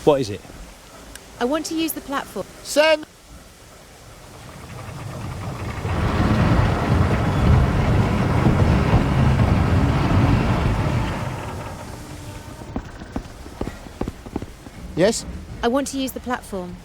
What is it? I want to use the platform. Send! Yes? I want to use the platform.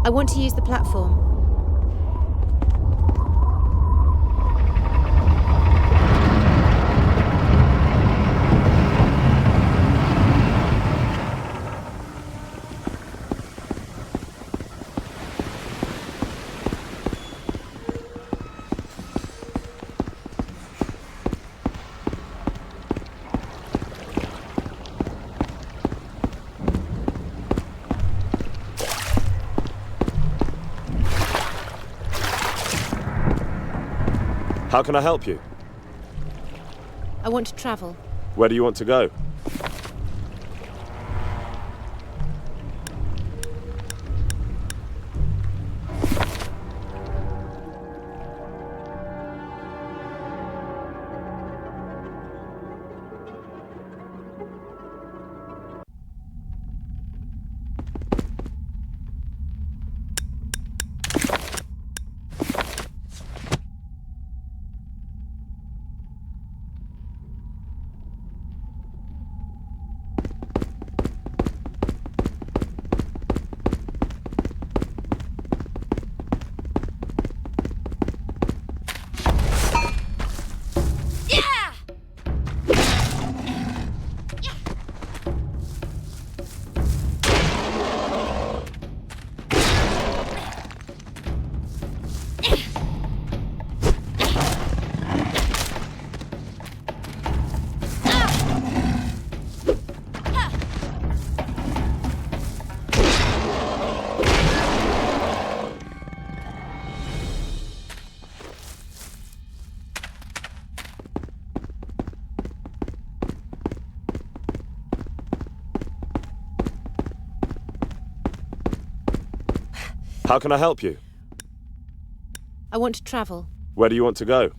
I want to use the platform. How can I help you? I want to travel. Where do you want to go? How can I help you? I want to travel. Where do you want to go?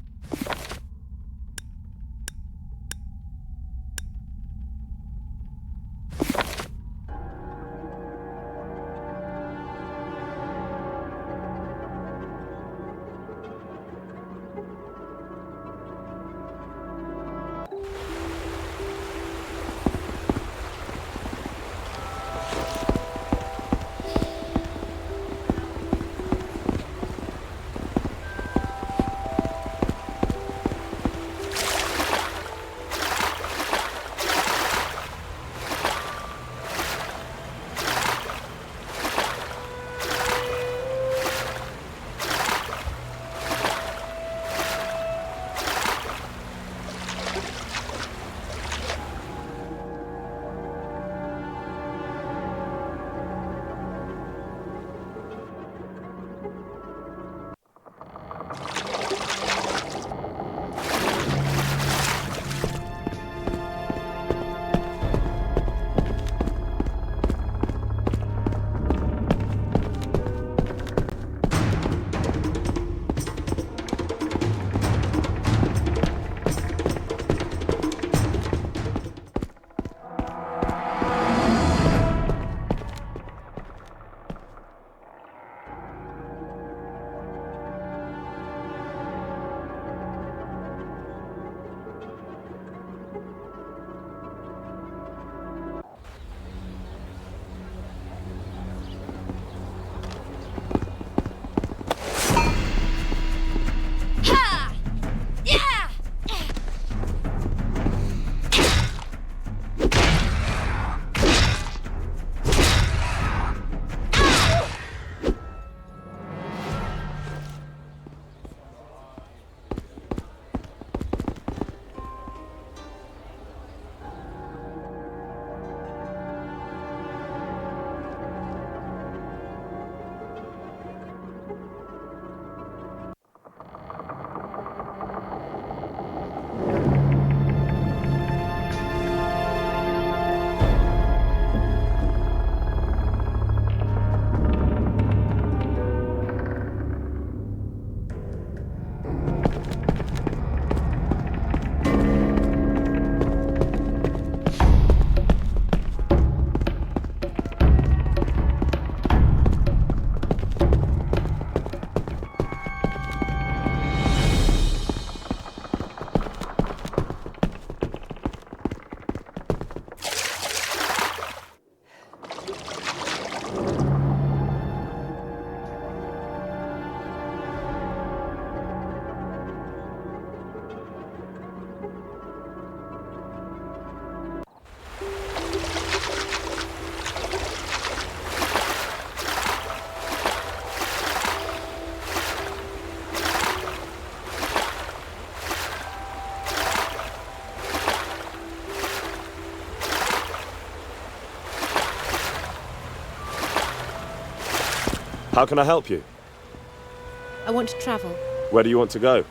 How can I help you? I want to travel. Where do you want to go?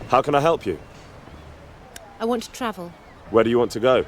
How can I help you? I want to travel. Where do you want to go?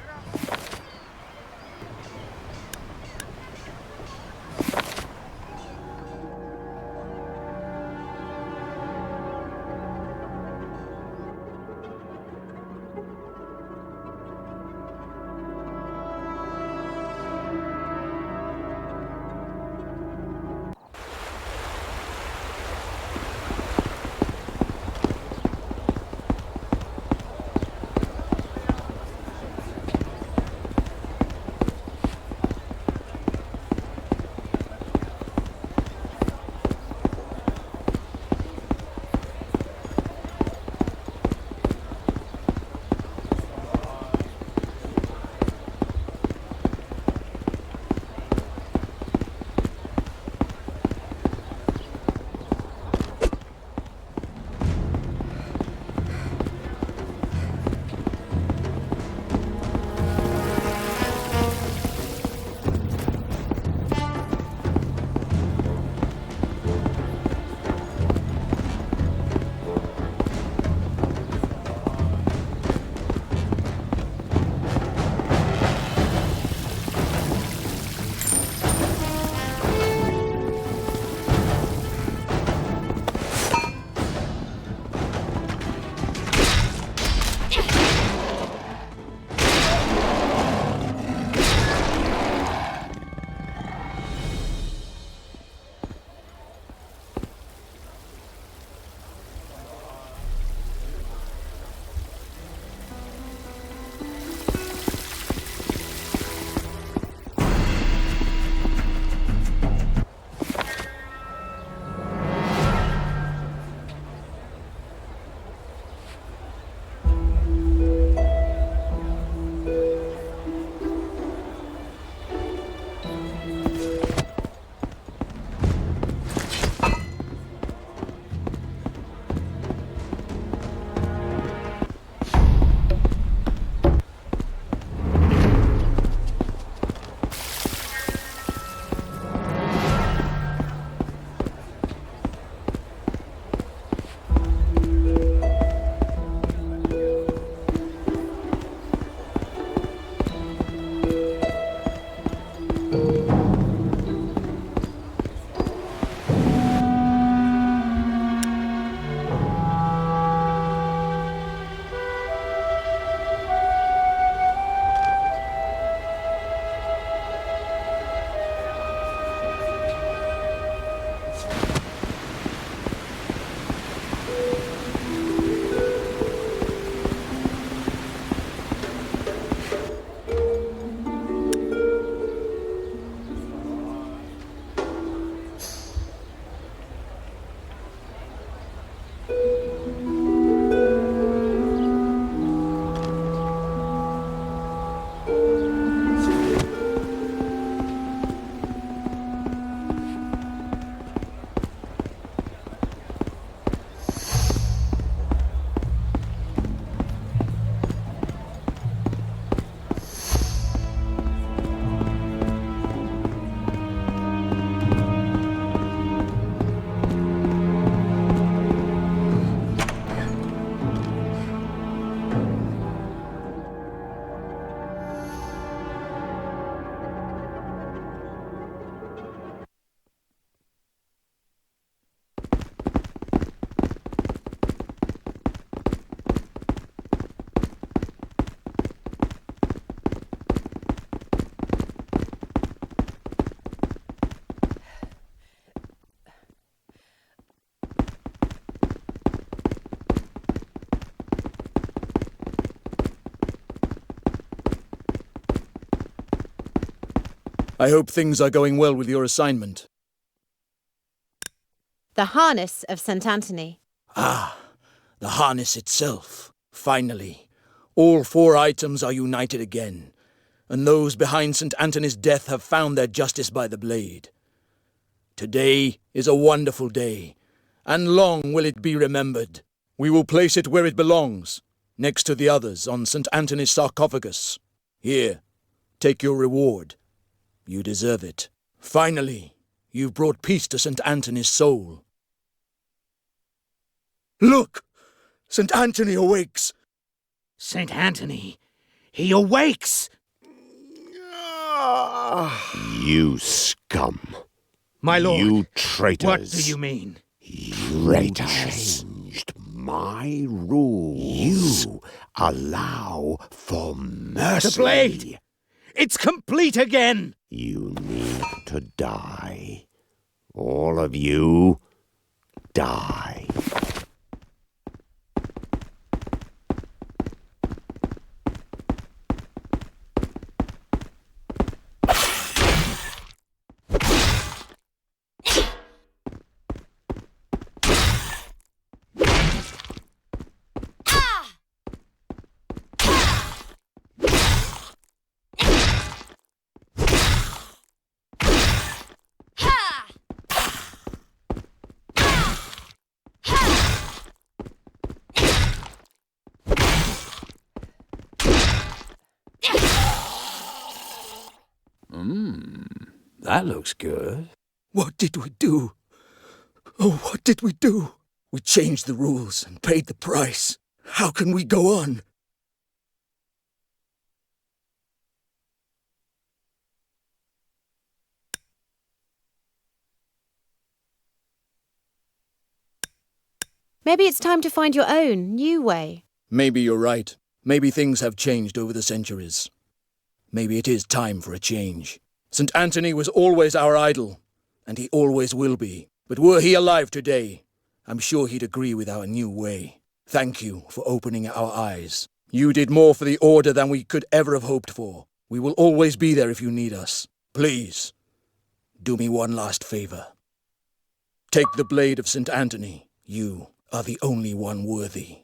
I hope things are going well with your assignment. The harness of St. Anthony. Ah, the harness itself. Finally, all 4 items are united again, and those behind St. Anthony's death have found their justice by the blade. Today is a wonderful day, and long will it be remembered. We will place it where it belongs, next to the others on St. Anthony's sarcophagus. Here, take your reward. You deserve it. Finally, you've brought peace to St. Anthony's soul. Look! St. Anthony awakes! St. Anthony, he awakes! You scum. My lord, You traitors. what do you mean? You changed my rules. You allow for mercy. The blade! It's complete again! You need to die. All of you, die. That looks good. What did we do? Oh, what did we do? We changed the rules and paid the price. How can we go on? Maybe it's time to find your own, new way. Maybe you're right. Maybe things have changed over the centuries. Maybe it is time for a change. St. Anthony was always our idol, and he always will be. But were he alive today, I'm sure he'd agree with our new way. Thank you for opening our eyes. You did more for the Order than we could ever have hoped for. We will always be there if you need us. Please, do me one last favor. Take the blade of St. Anthony. You are the only one worthy.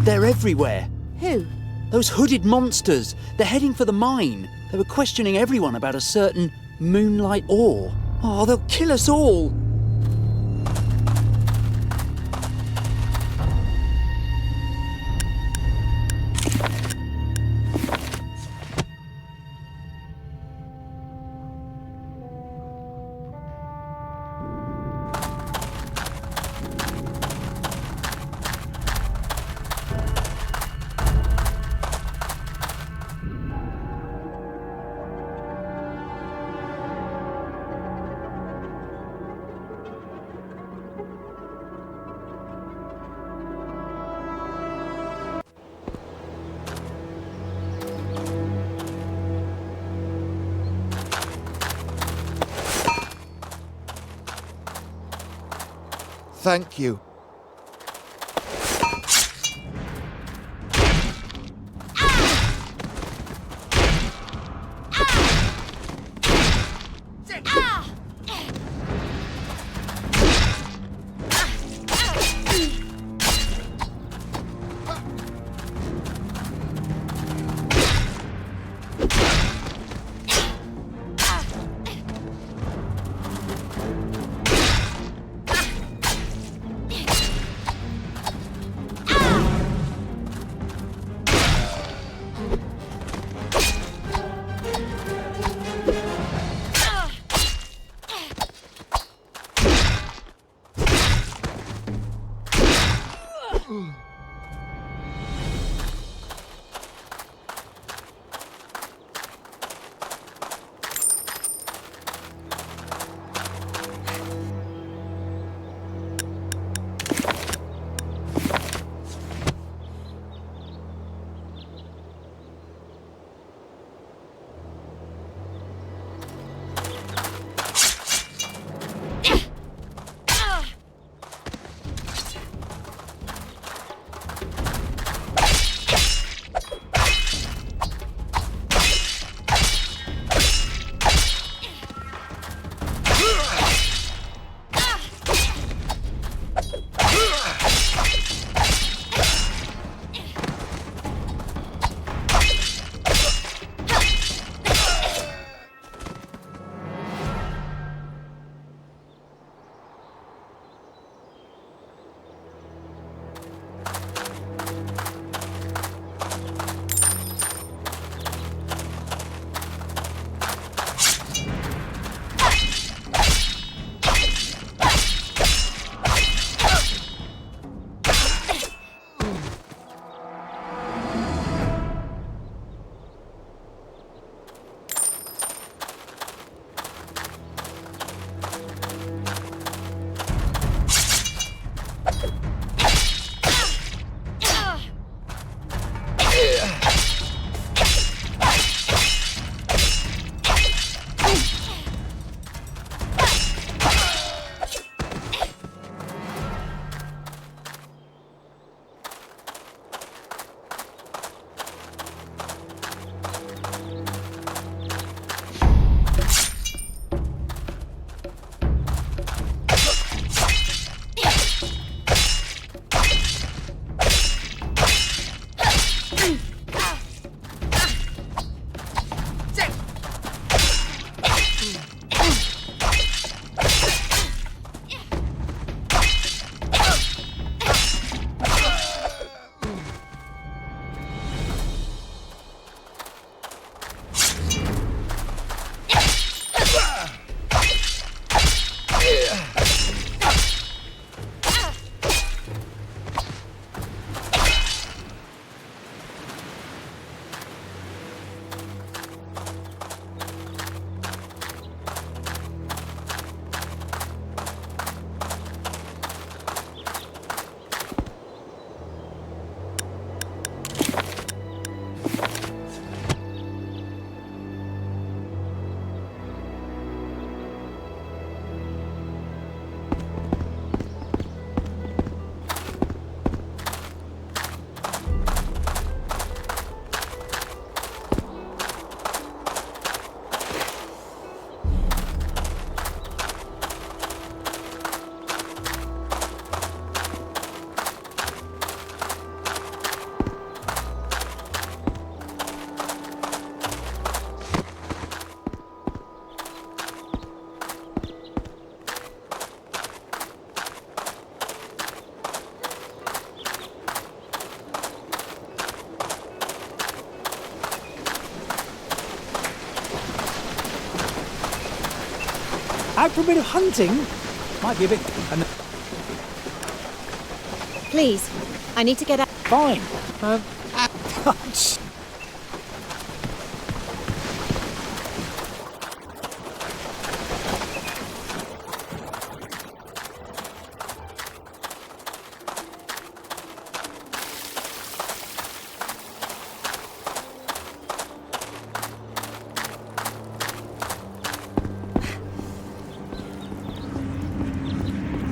They're everywhere. Who? Those hooded monsters. They're heading for the mine. They were questioning everyone about a certain moonlight ore. Oh, they'll kill us all. Thank you. Out for a bit of hunting? Might be a bit... Please, I need to get out. Fine.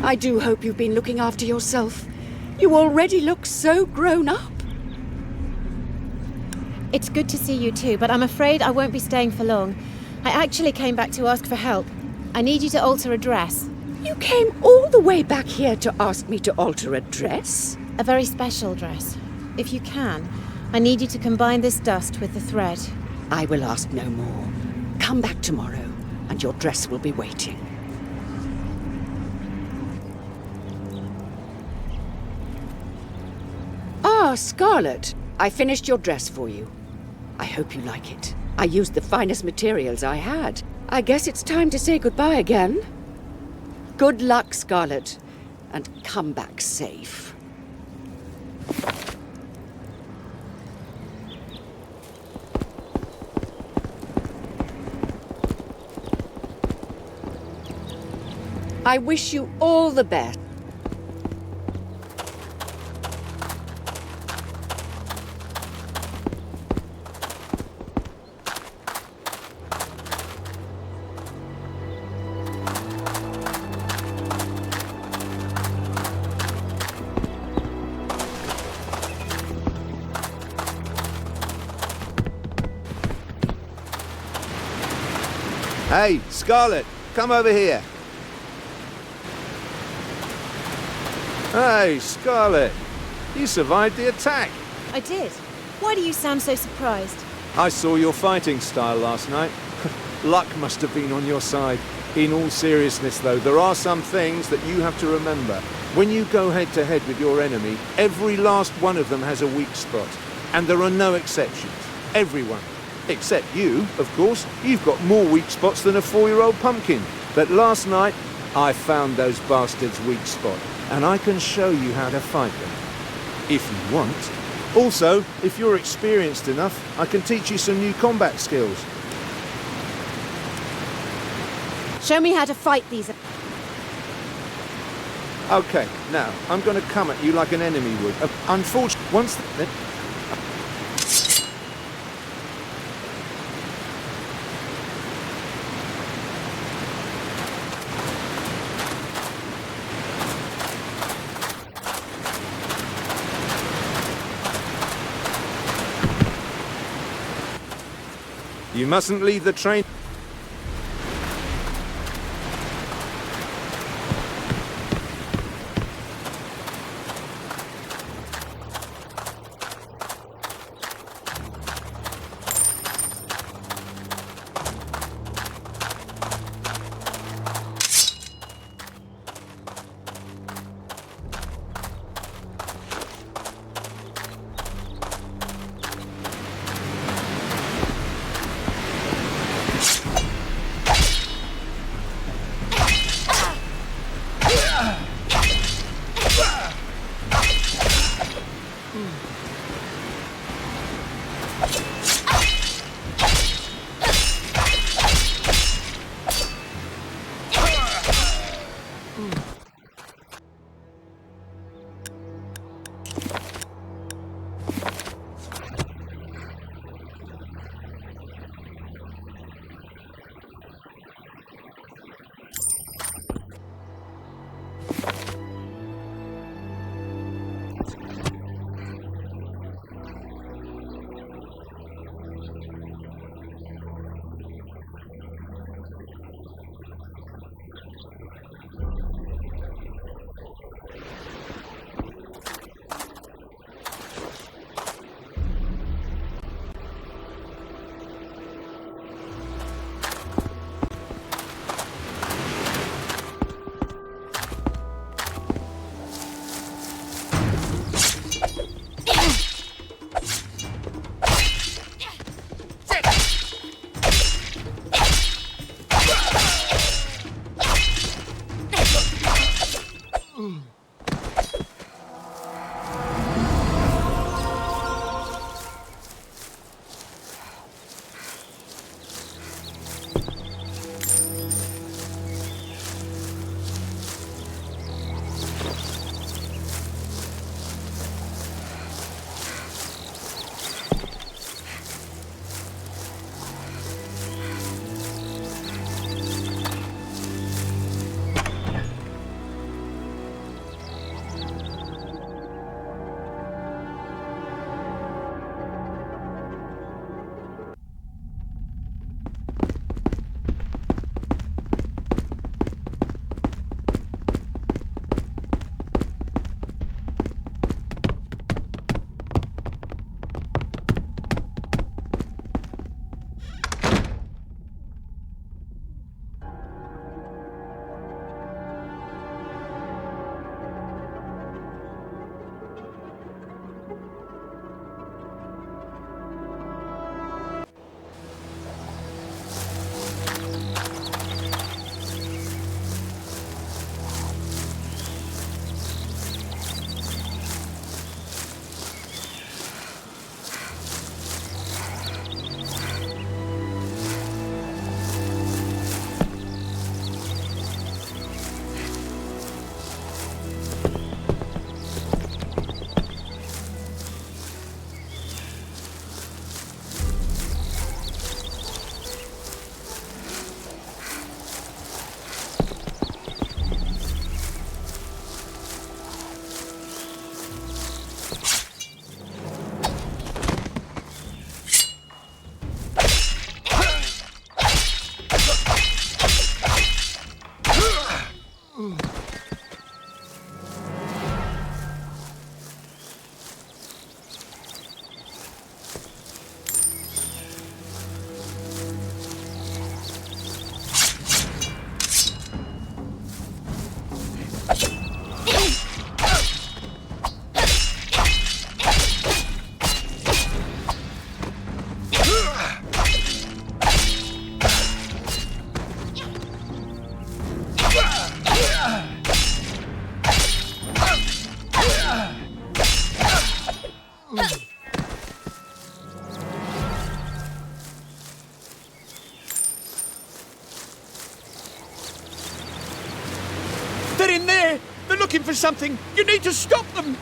I do hope you've been looking after yourself. You already look so grown up. It's good to see you too, but I'm afraid I won't be staying for long. I actually came back to ask for help. I need you to alter a dress. You came all the way back here to ask me to alter a dress? A very special dress. If you can, I need you to combine this dust with the thread. I will ask no more. Come back tomorrow, and your dress will be waiting. Ah, Scarlet. I finished your dress for you. I hope you like it. I used the finest materials I had. I guess it's time to say goodbye again. Good luck, Scarlet, and come back safe. I wish you all the best. Hey, Scarlet, come over here. Hey, Scarlet. You survived the attack. I did. Why do you sound so surprised? I saw your fighting style last night. Luck must have been on your side. In all seriousness, though, there are some things that you have to remember. When you go head-to-head with your enemy, every last one of them has a weak spot. And there are no exceptions. Everyone. Except you, of course. You've got more weak spots than a 4-year-old pumpkin. But last night, I found those bastards' weak spot. And I can show you how to fight them. If you want. Also, if you're experienced enough, I can teach you some new combat skills. Show me how to fight these. Okay, now, I'm going to come at you like an enemy would. Unfortunately, once... You mustn't leave the train... something! You need to stop them!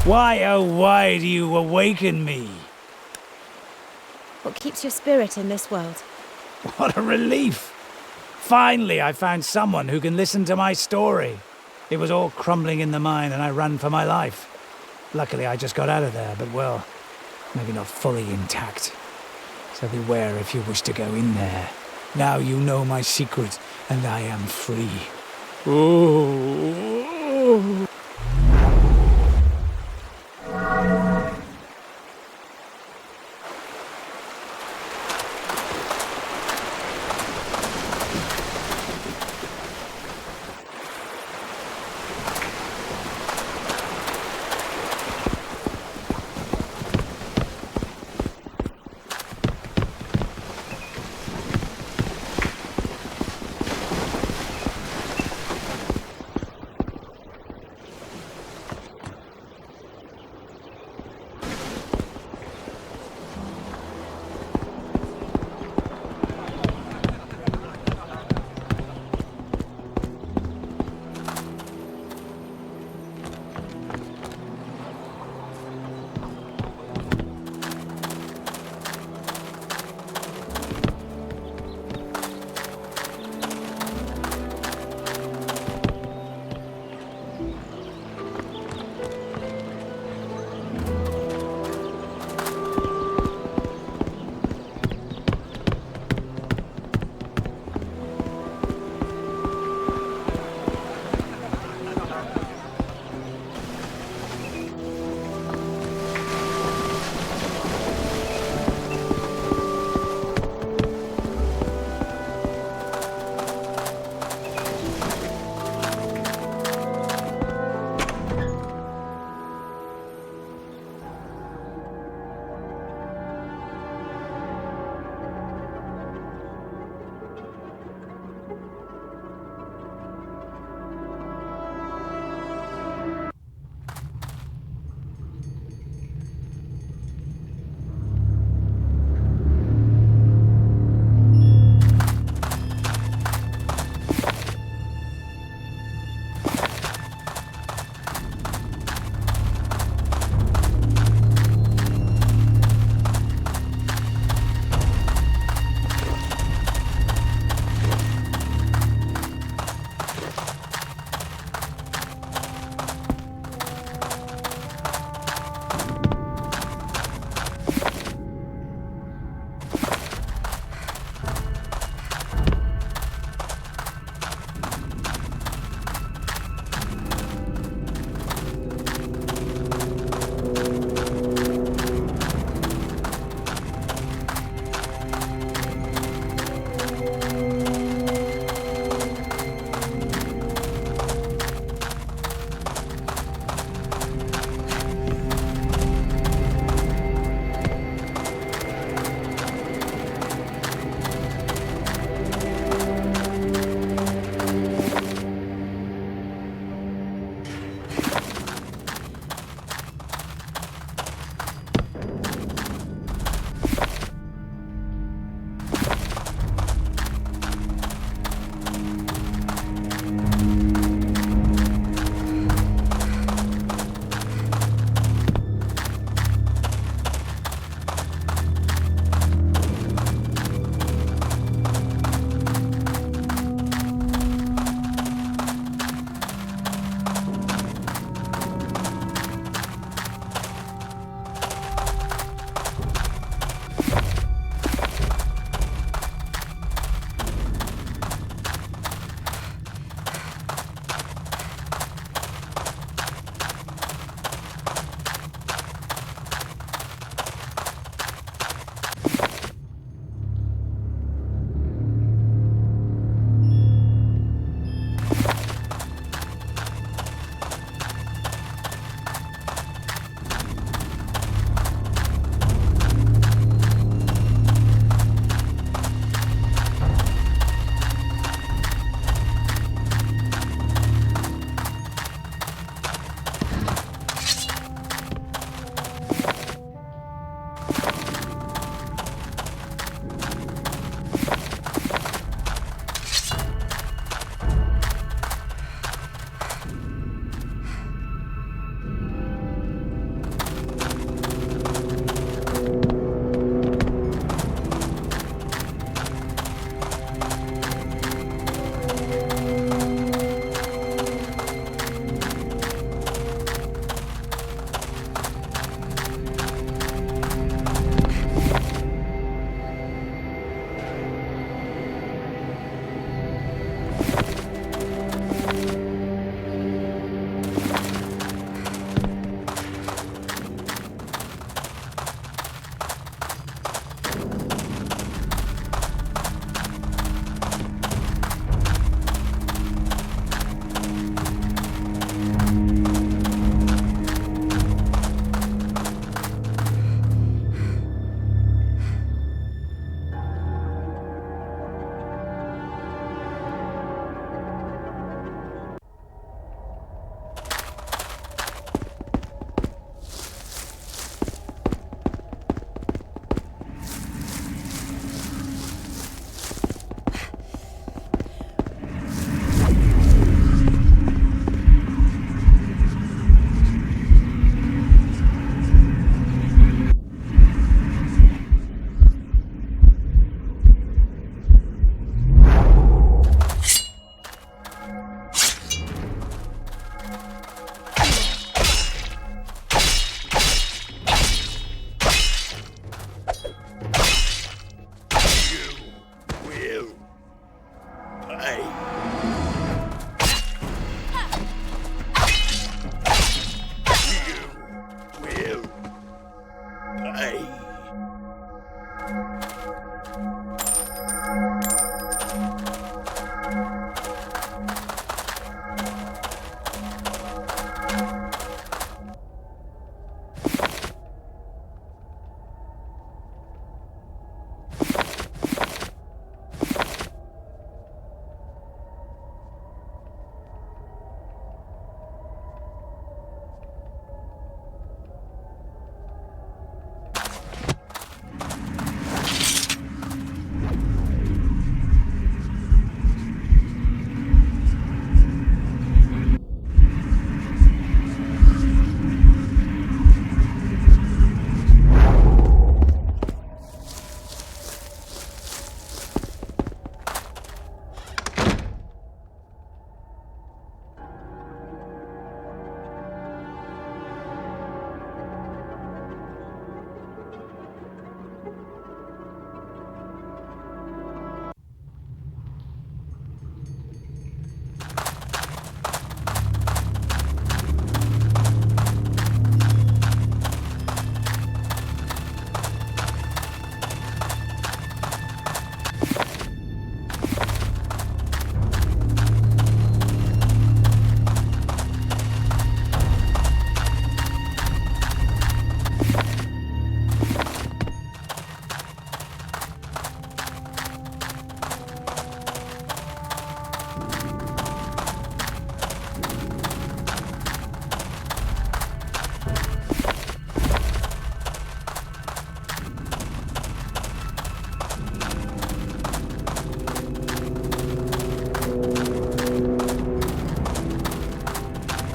Why, oh why do you awaken me? What keeps your spirit in this world? What a relief! Finally, I found someone who can listen to my story. It was all crumbling in the mine and I ran for my life. Luckily, I just got out of there, but well, maybe not fully intact. So beware if you wish to go in there. Now you know my secret, and I am free. Ooh.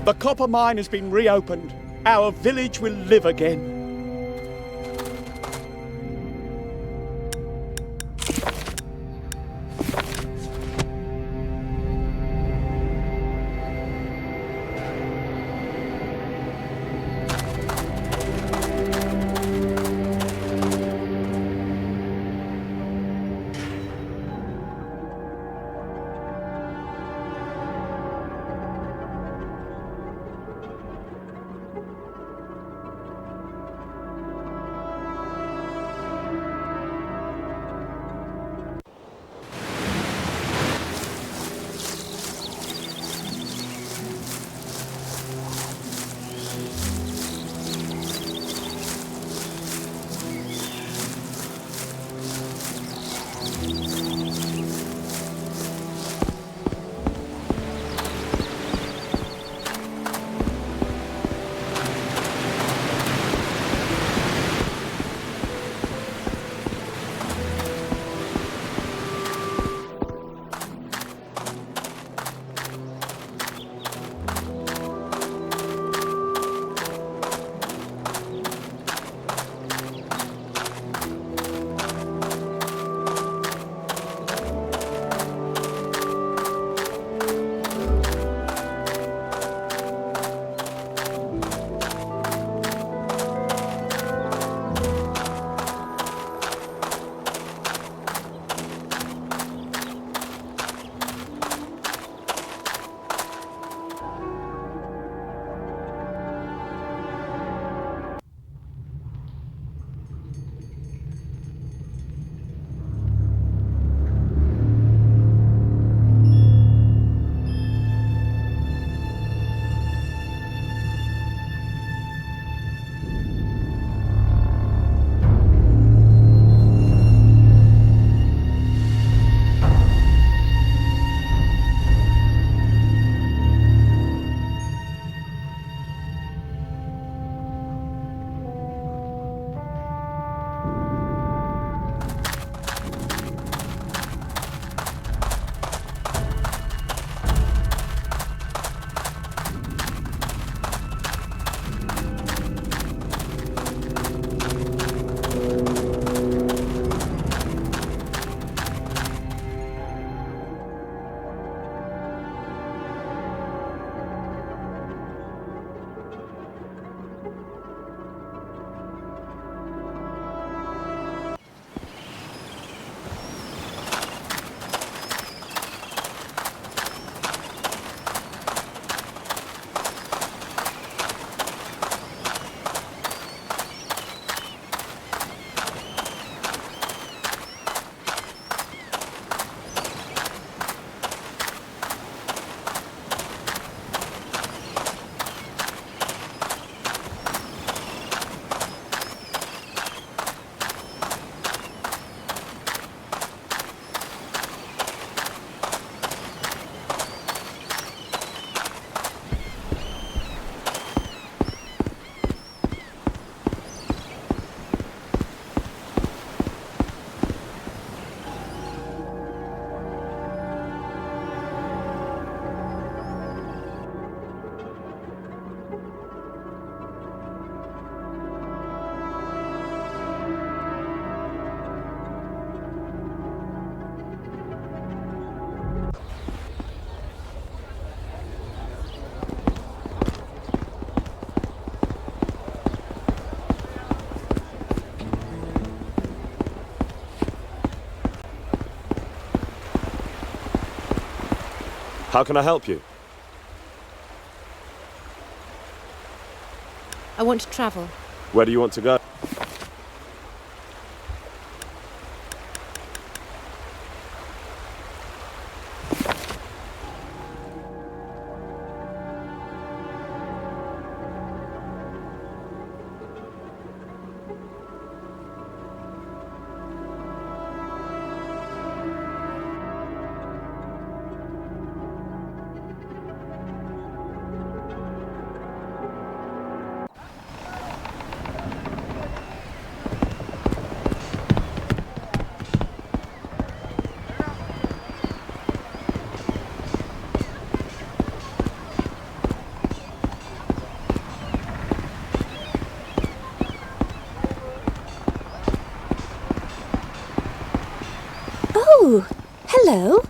The copper mine has been reopened. Our village will live again. How can I help you? I want to travel. Where do you want to go? Hello?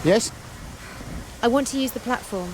Yes? I want to use the platform.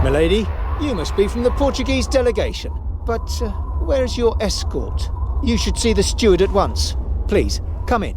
Milady, you must be from the Portuguese delegation. But where is your escort? You should see the steward at once. Please, come in.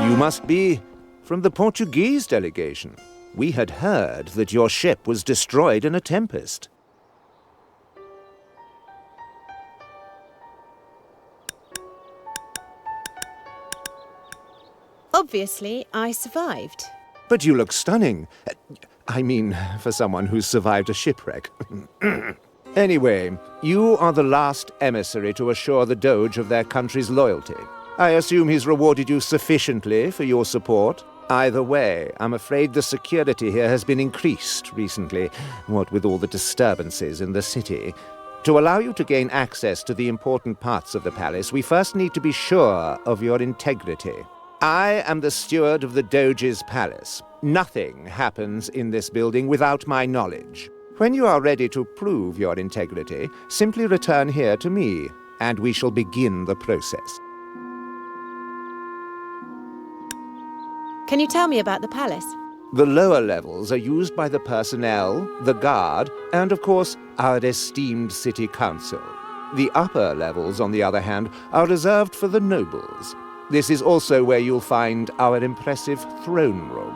You must be from the Portuguese delegation. We had heard that your ship was destroyed in a tempest. Obviously, I survived. But you look stunning. I mean, for someone who's survived a shipwreck. Anyway, you are the last emissary to assure the Doge of their country's loyalty. I assume he's rewarded you sufficiently for your support? Either way, I'm afraid the security here has been increased recently, what with all the disturbances in the city. To allow you to gain access to the important parts of the palace, we first need to be sure of your integrity. I am the steward of the Doge's palace. Nothing happens in this building without my knowledge. When you are ready to prove your integrity, simply return here to me, and we shall begin the process. Can you tell me about the palace? The lower levels are used by the personnel, the guard, and of course, our esteemed city council. The upper levels, on the other hand, are reserved for the nobles. This is also where you'll find our impressive throne room.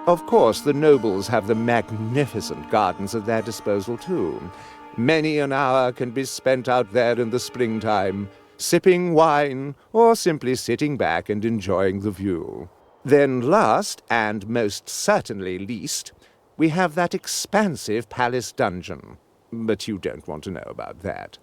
Of course, the nobles have the magnificent gardens at their disposal, too. Many an hour can be spent out there in the springtime, sipping wine or simply sitting back and enjoying the view. Then last, and most certainly least, we have that expansive palace dungeon. But you don't want to know about that.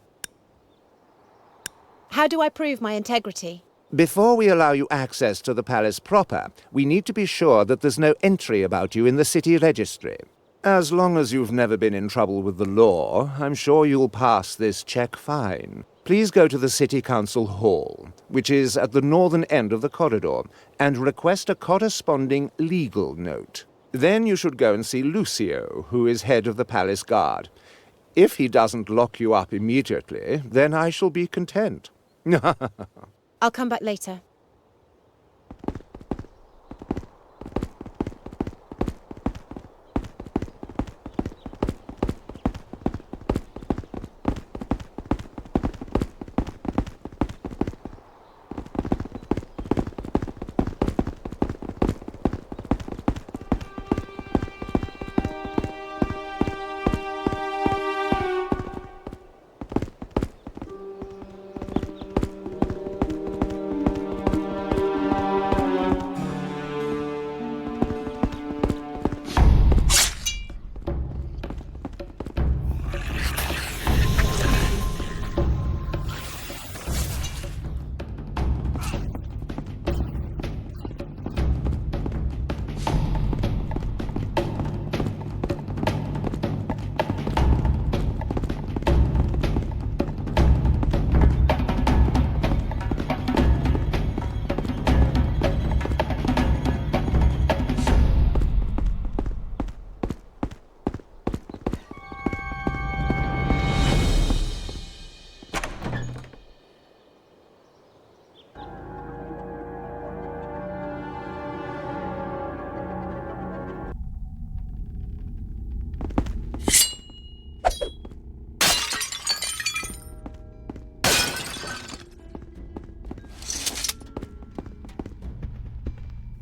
How do I prove my integrity? Before we allow you access to the palace proper, we need to be sure that there's no entry about you in the city registry. As long as you've never been in trouble with the law, I'm sure you'll pass this check fine. Please go to the City Council Hall, which is at the northern end of the corridor, and request a corresponding legal note. Then you should go and see Lucio, who is head of the palace guard. If he doesn't lock you up immediately, then I shall be content. I'll come back later.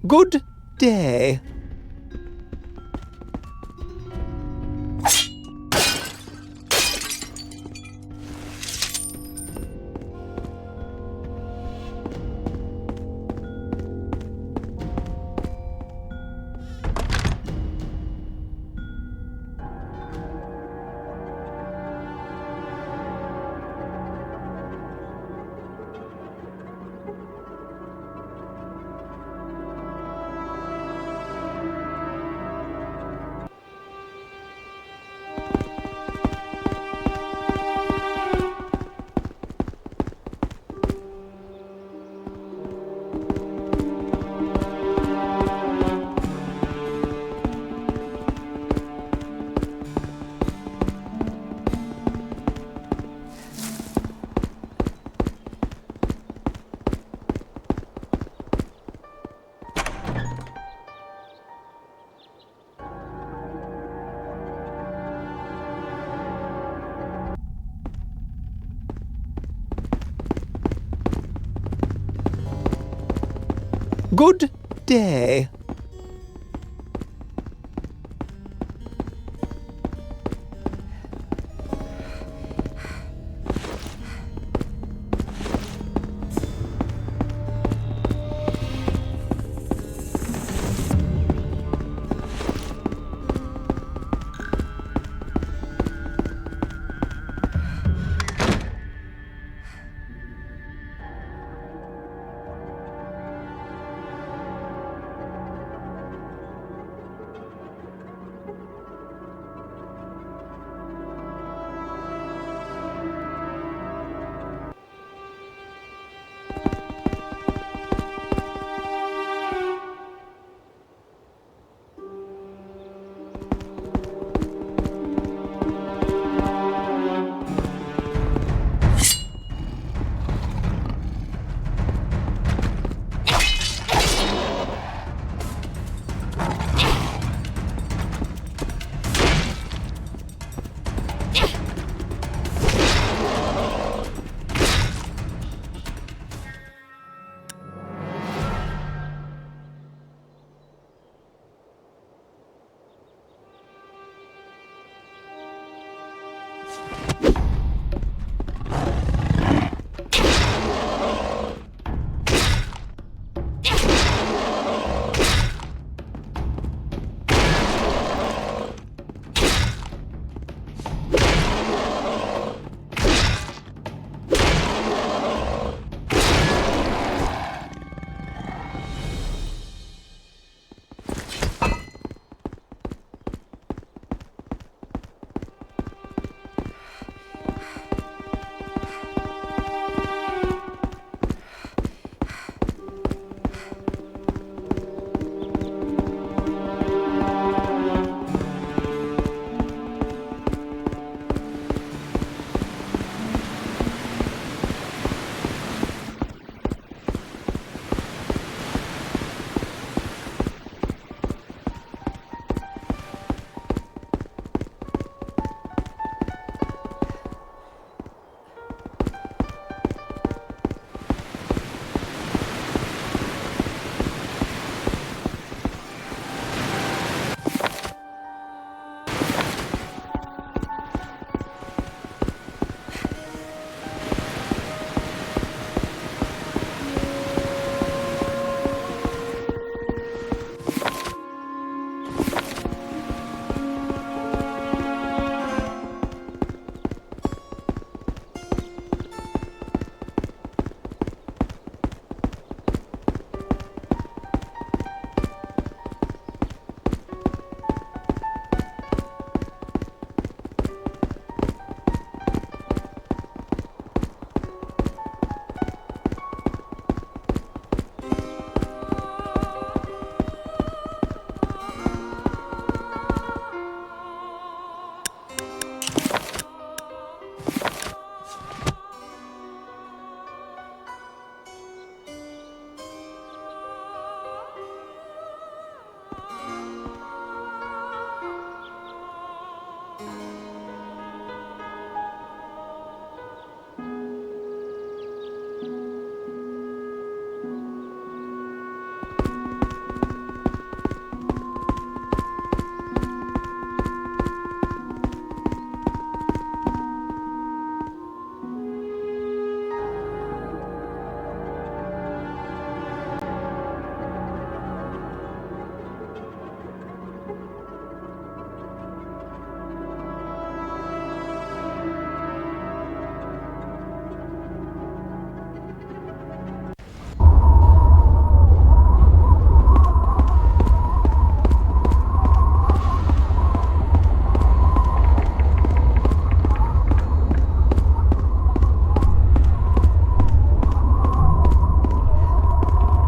Good day. Good day.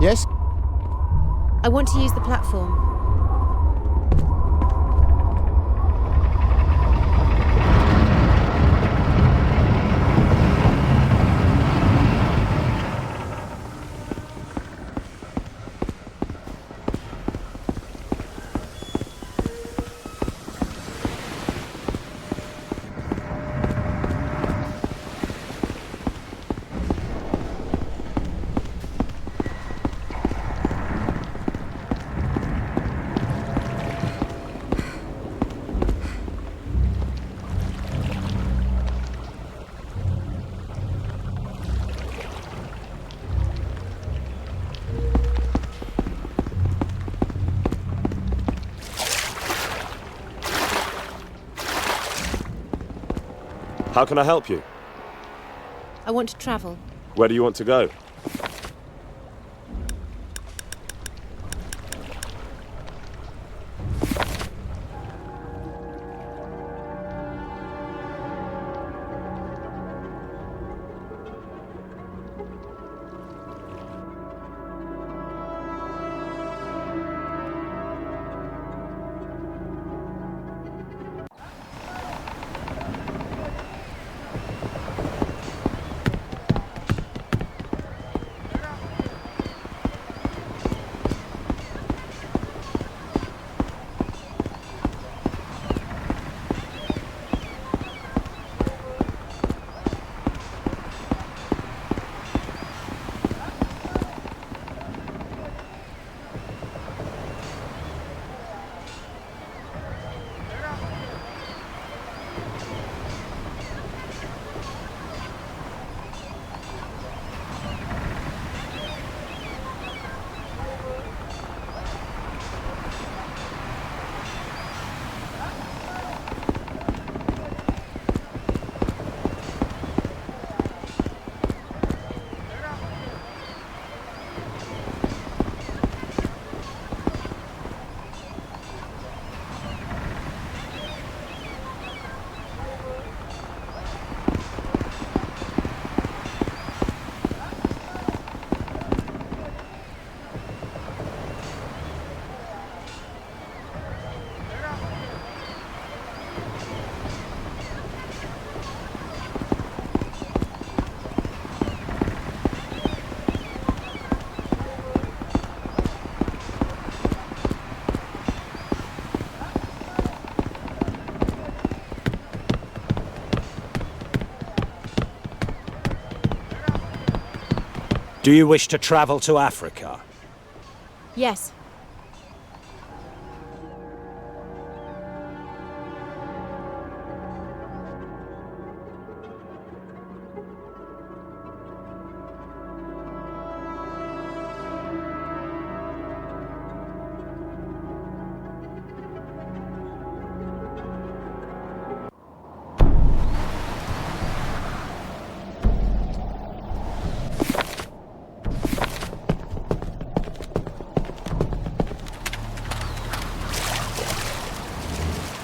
Yes? I want to use the platform. How can I help you? I want to travel. Where do you want to go? Do you wish to travel to Africa? Yes.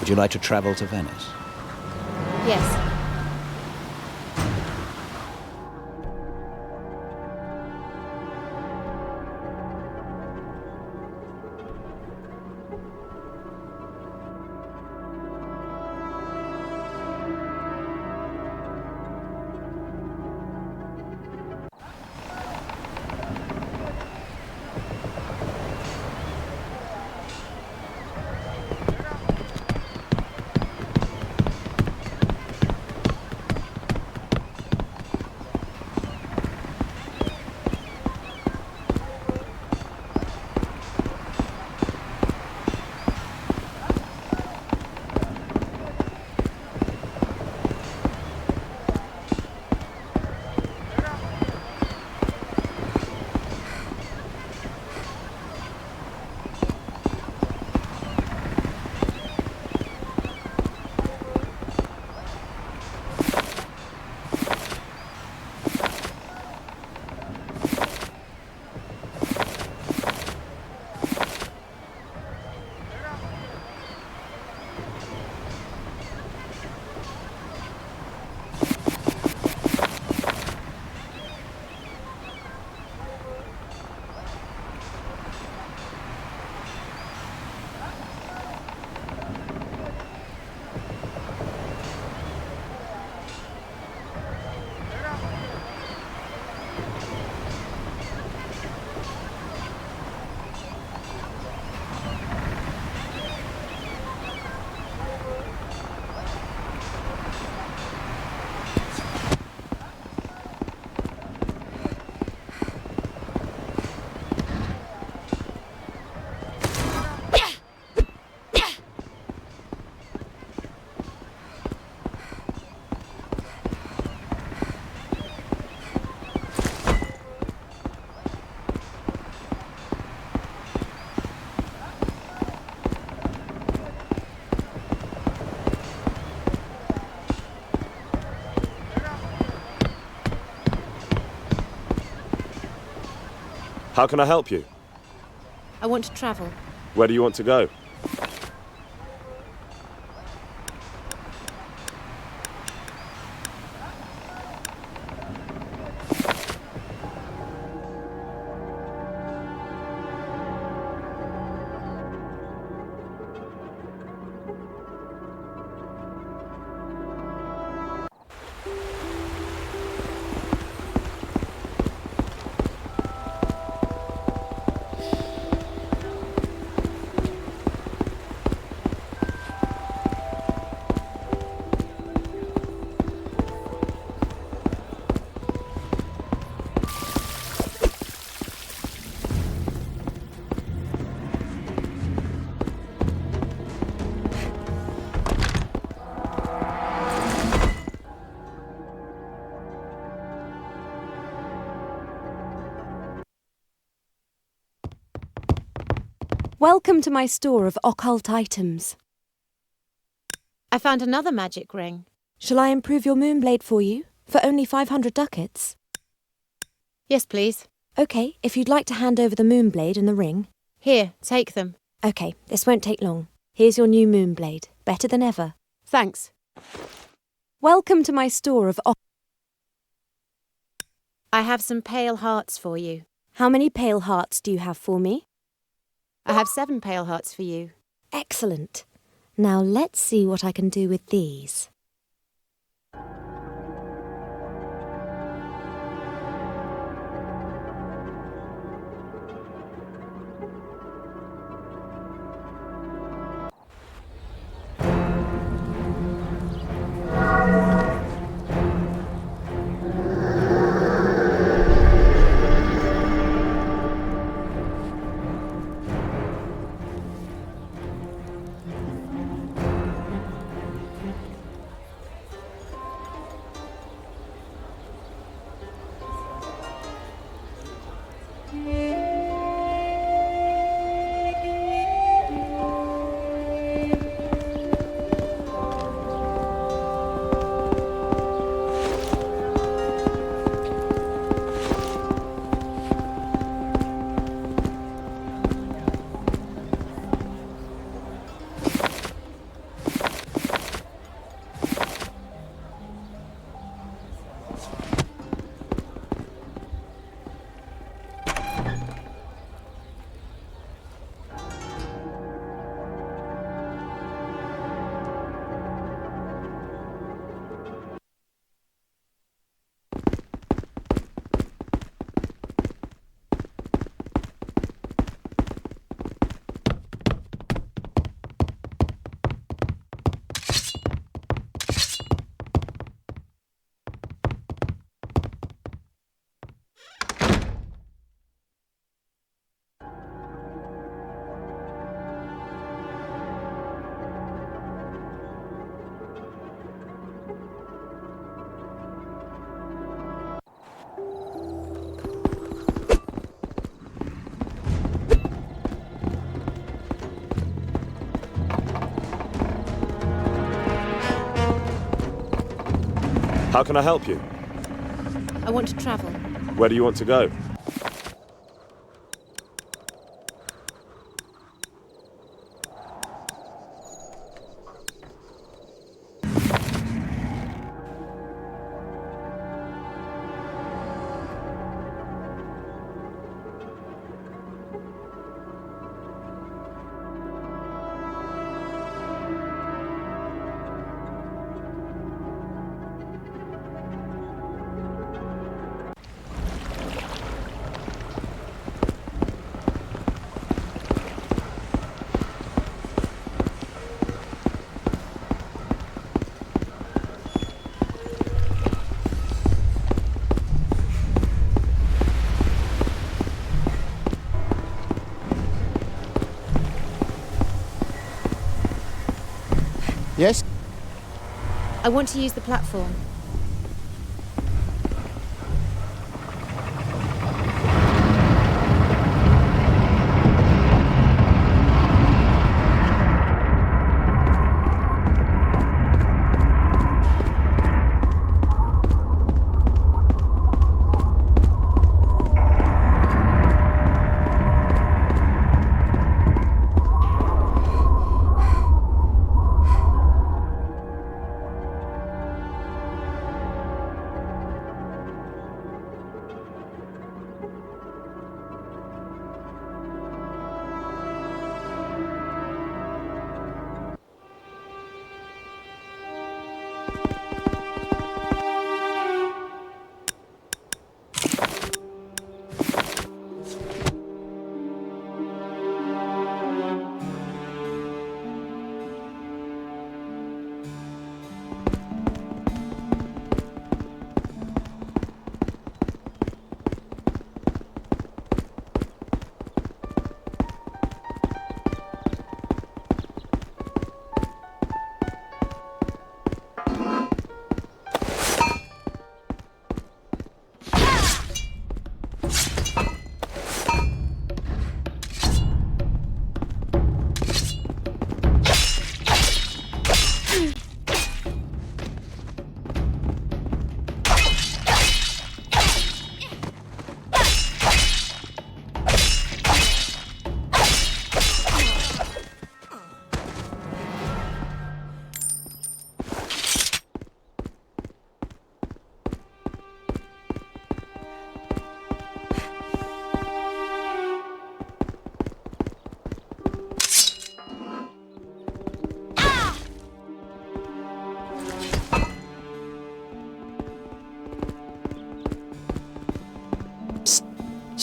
Would you like to travel to Venice? Yes. How can I help you? I want to travel. Where do you want to go? Welcome to my store of occult items. I found another magic ring. Shall I improve your moonblade for you? For only 500 ducats? Yes, please. OK, if you'd like to hand over the moonblade and the ring. Here, take them. OK, this won't take long. Here's your new moonblade. Better than ever. Thanks. Welcome to my store of I have some pale hearts for you. How many pale hearts do you have for me? I have 7 pale hearts for you. Excellent. Now let's see what I can do with these. How can I help you? I want to travel. Where do you want to go? Yes? I want to use the platform.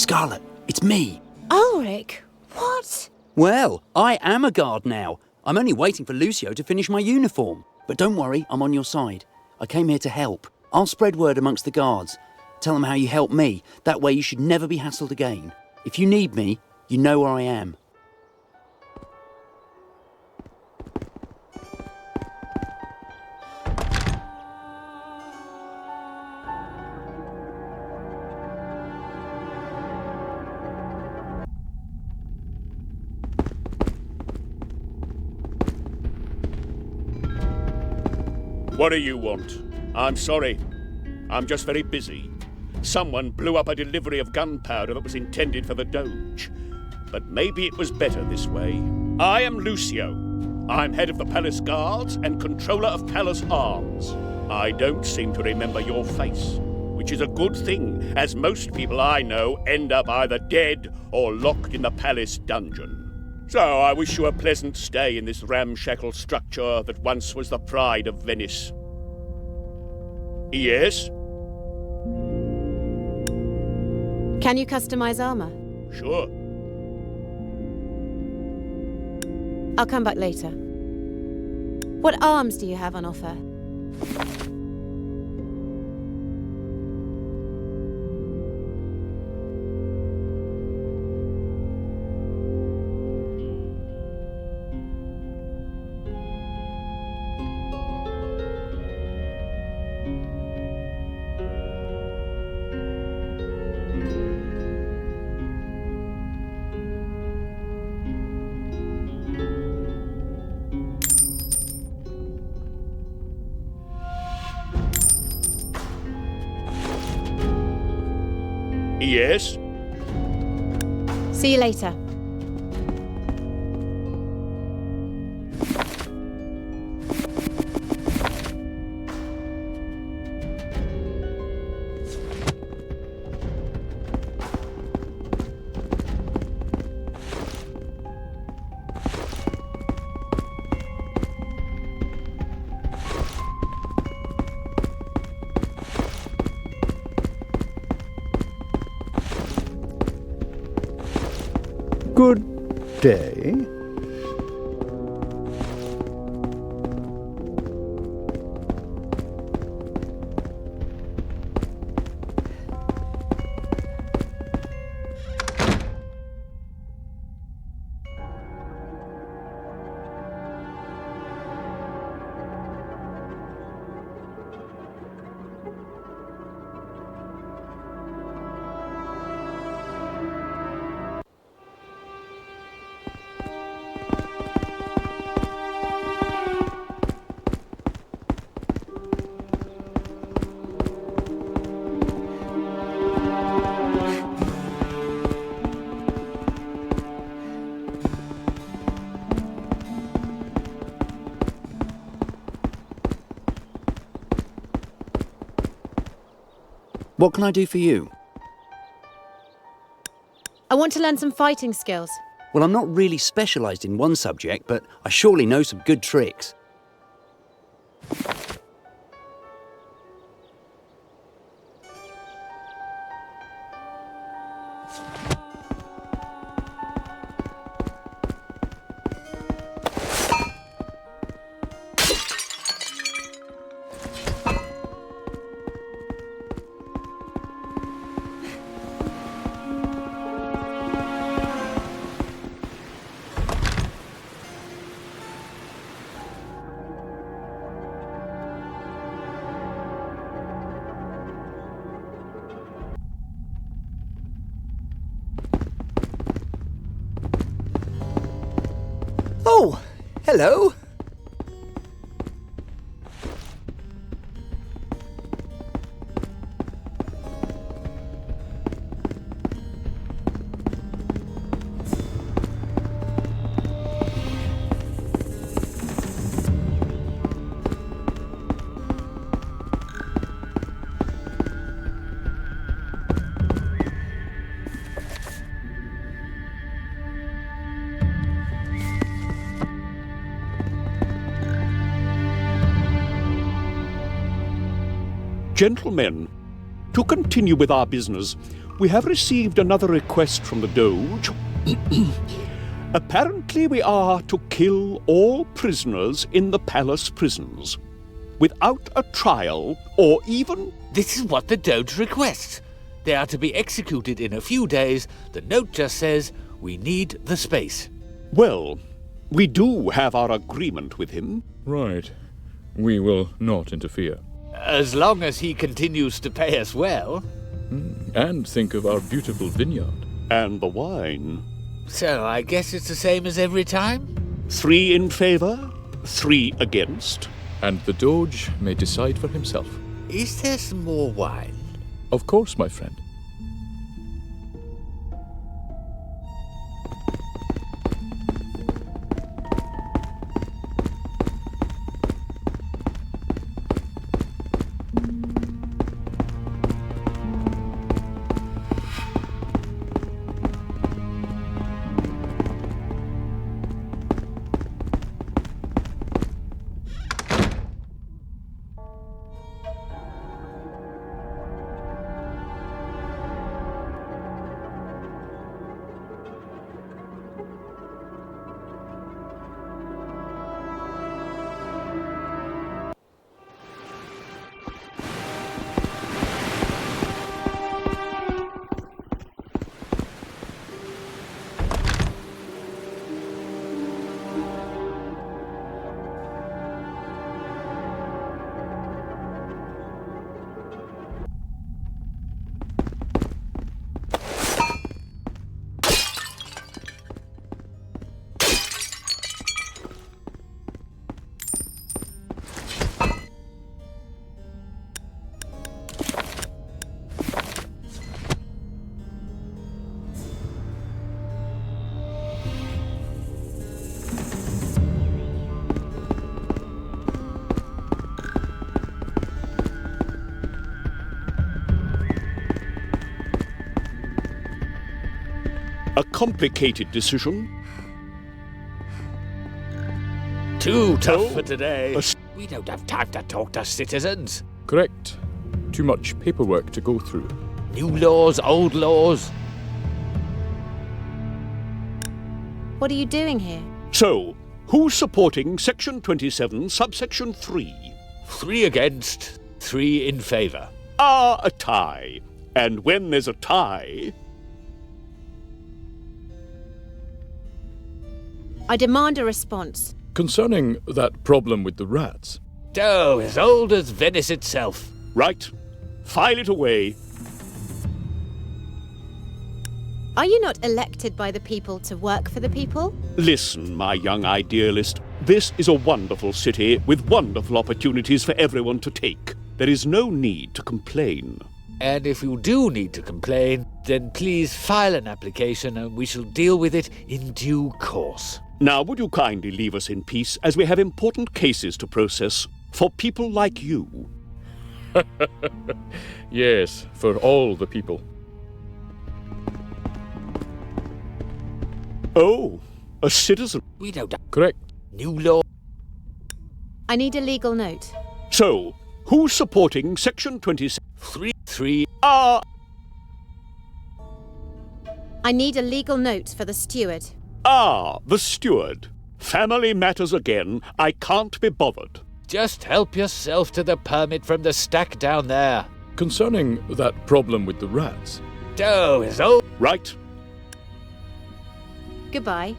Scarlet, it's me. Ulrich, what? Well, I am a guard now. I'm only waiting for Lucio to finish my uniform. But don't worry, I'm on your side. I came here to help. I'll spread word amongst the guards. Tell them how you helped me. That way you should never be hassled again. If you need me, you know where I am. What do you want? I'm sorry. I'm just very busy. Someone blew up a delivery of gunpowder that was intended for the Doge. But maybe it was better this way. I am Lucio. I'm head of the Palace Guards and controller of Palace Arms. I don't seem to remember your face, which is a good thing, as most people I know end up either dead or locked in the palace dungeon. So I wish you a pleasant stay in this ramshackle structure that once was the pride of Venice. Yes? Can you customize armor? Sure. I'll come back later. What arms do you have on offer? Yes? See you later. Good day. What can I do for you? I want to learn some fighting skills. Well, I'm not really specialised in one subject, but I surely know some good tricks. Oh, hello. Gentlemen, to continue with our business, we have received another request from the Doge. Apparently we are to kill all prisoners in the palace prisons, without a trial or even... This is what the Doge requests. They are to be executed in a few days. The note just says, we need the space. Well, we do have our agreement with him. Right. We will not interfere. As long as he continues to pay us well. And think of our beautiful vineyard. And the wine. So I guess it's the same as every time? 3 in favor, 3 against. And the Doge may decide for himself. Is there some more wine? Of course, my friend. A complicated decision. Too tough for today. We don't have time to talk to citizens. Correct. Too much paperwork to go through. New laws, old laws. What are you doing here? So, who's supporting Section 27, subsection 3? 3 against, 3 in favour. A tie. And when there's a tie... I demand a response. Concerning that problem with the rats. Oh, as old as Venice itself. Right. File it away. Are you not elected by the people to work for the people? Listen, my young idealist. This is a wonderful city with wonderful opportunities for everyone to take. There is no need to complain. And if you do need to complain, then please file an application and we shall deal with it in due course. Now, would you kindly leave us in peace, as we have important cases to process for people like you? Yes, for all the people. Oh, a citizen. We don't... Correct. New law. I need a legal note. So, who's supporting Section 27? 3. I need a legal note for the steward. The steward. Family matters again. I can't be bothered. Just help yourself to the permit from the stack down there. Concerning that problem with the rats. Oh, is old. Right. Goodbye.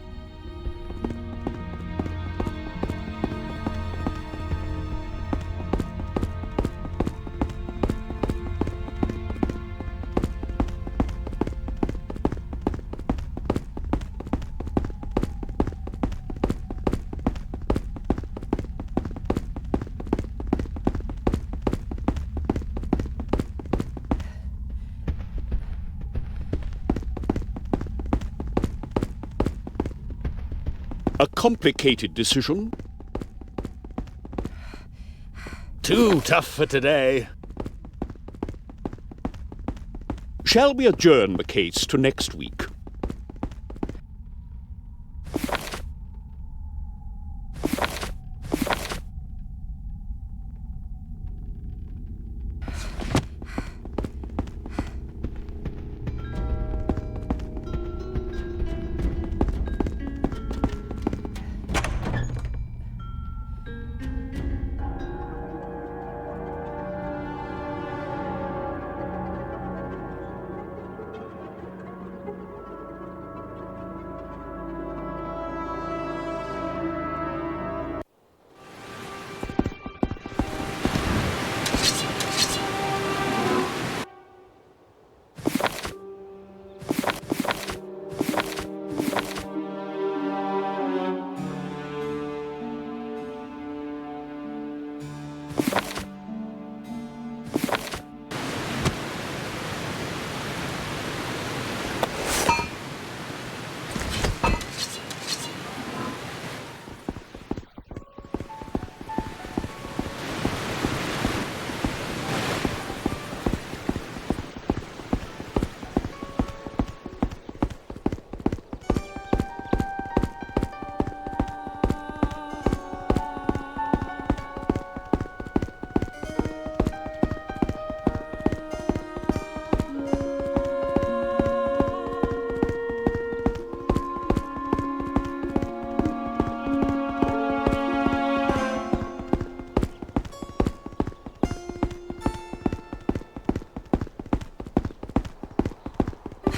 A complicated decision. Too tough for today. Shall we adjourn the case to next week?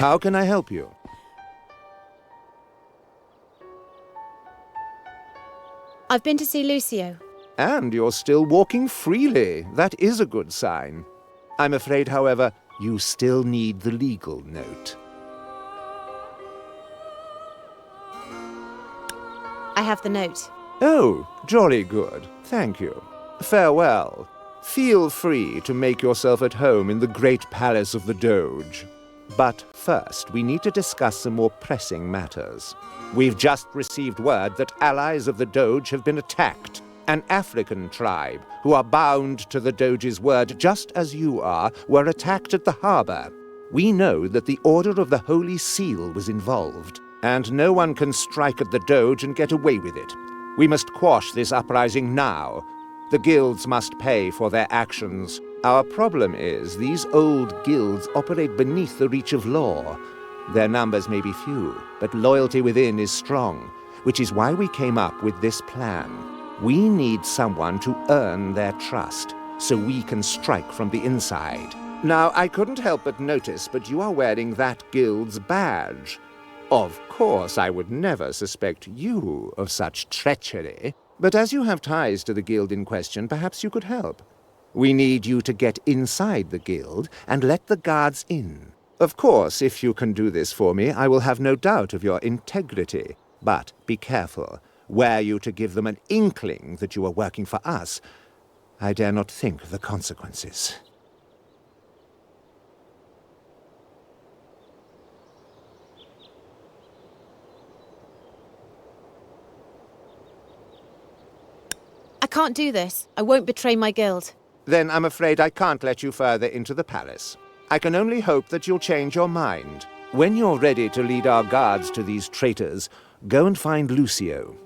How can I help you? I've been to see Lucio. And you're still walking freely. That is a good sign. I'm afraid, however, you still need the legal note. I have the note. Oh, jolly good. Thank you. Farewell. Feel free to make yourself at home in the great palace of the Doge. But first, we need to discuss some more pressing matters. We've just received word that allies of the Doge have been attacked. An African tribe, who are bound to the Doge's word just as you are, were attacked at the harbor. We know that the Order of the Holy Seal was involved, and no one can strike at the Doge and get away with it. We must quash this uprising now. The guilds must pay for their actions. Our problem is these old guilds operate beneath the reach of law. Their numbers may be few, but loyalty within is strong, which is why we came up with this plan. We need someone to earn their trust, so we can strike from the inside. Now, I couldn't help but notice, but you are wearing that guild's badge. Of course, I would never suspect you of such treachery, but as you have ties to the guild in question, perhaps you could help. We need you to get inside the guild and let the guards in. Of course, if you can do this for me, I will have no doubt of your integrity. But be careful. Were you to give them an inkling that you are working for us, I dare not think of the consequences. I can't do this. I won't betray my guild. Then I'm afraid I can't let you further into the palace. I can only hope that you'll change your mind. When you're ready to lead our guards to these traitors, go and find Lucio.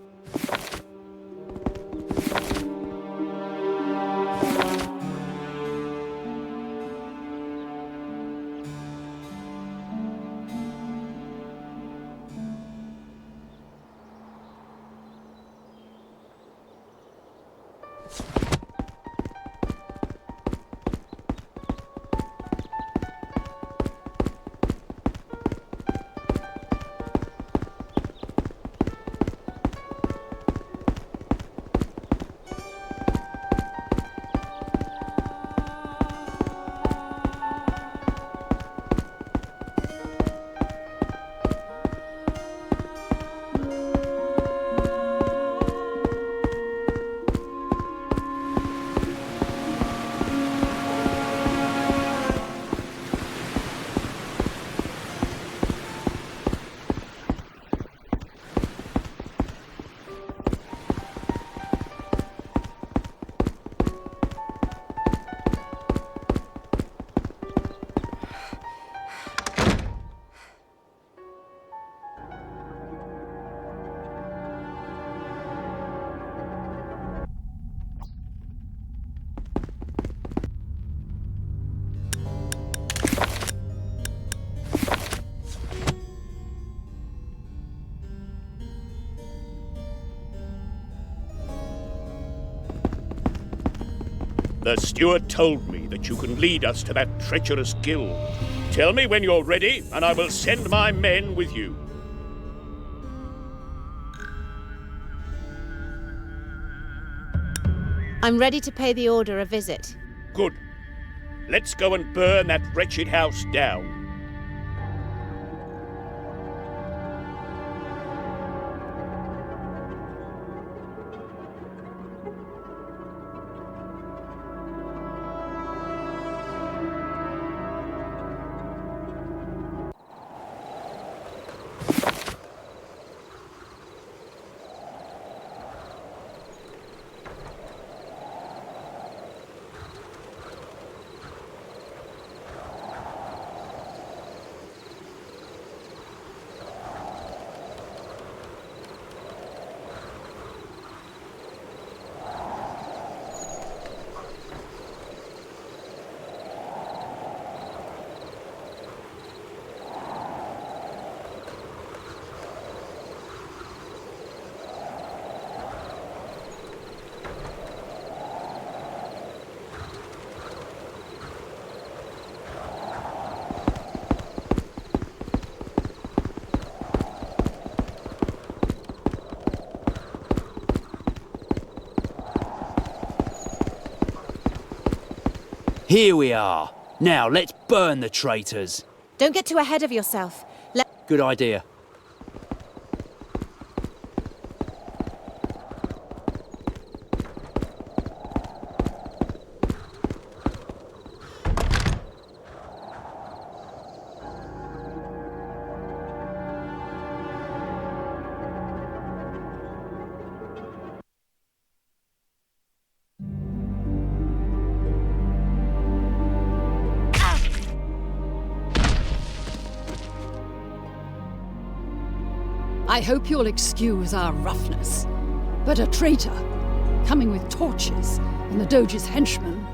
The steward told me that you can lead us to that treacherous guild. Tell me when you're ready, and I will send my men with you. I'm ready to pay the Order a visit. Good. Let's go and burn that wretched house down. Here we are. Now, let's burn the traitors. Don't get too ahead of yourself. Good idea. I hope you'll excuse our roughness, but a traitor, coming with torches and the Doge's henchmen,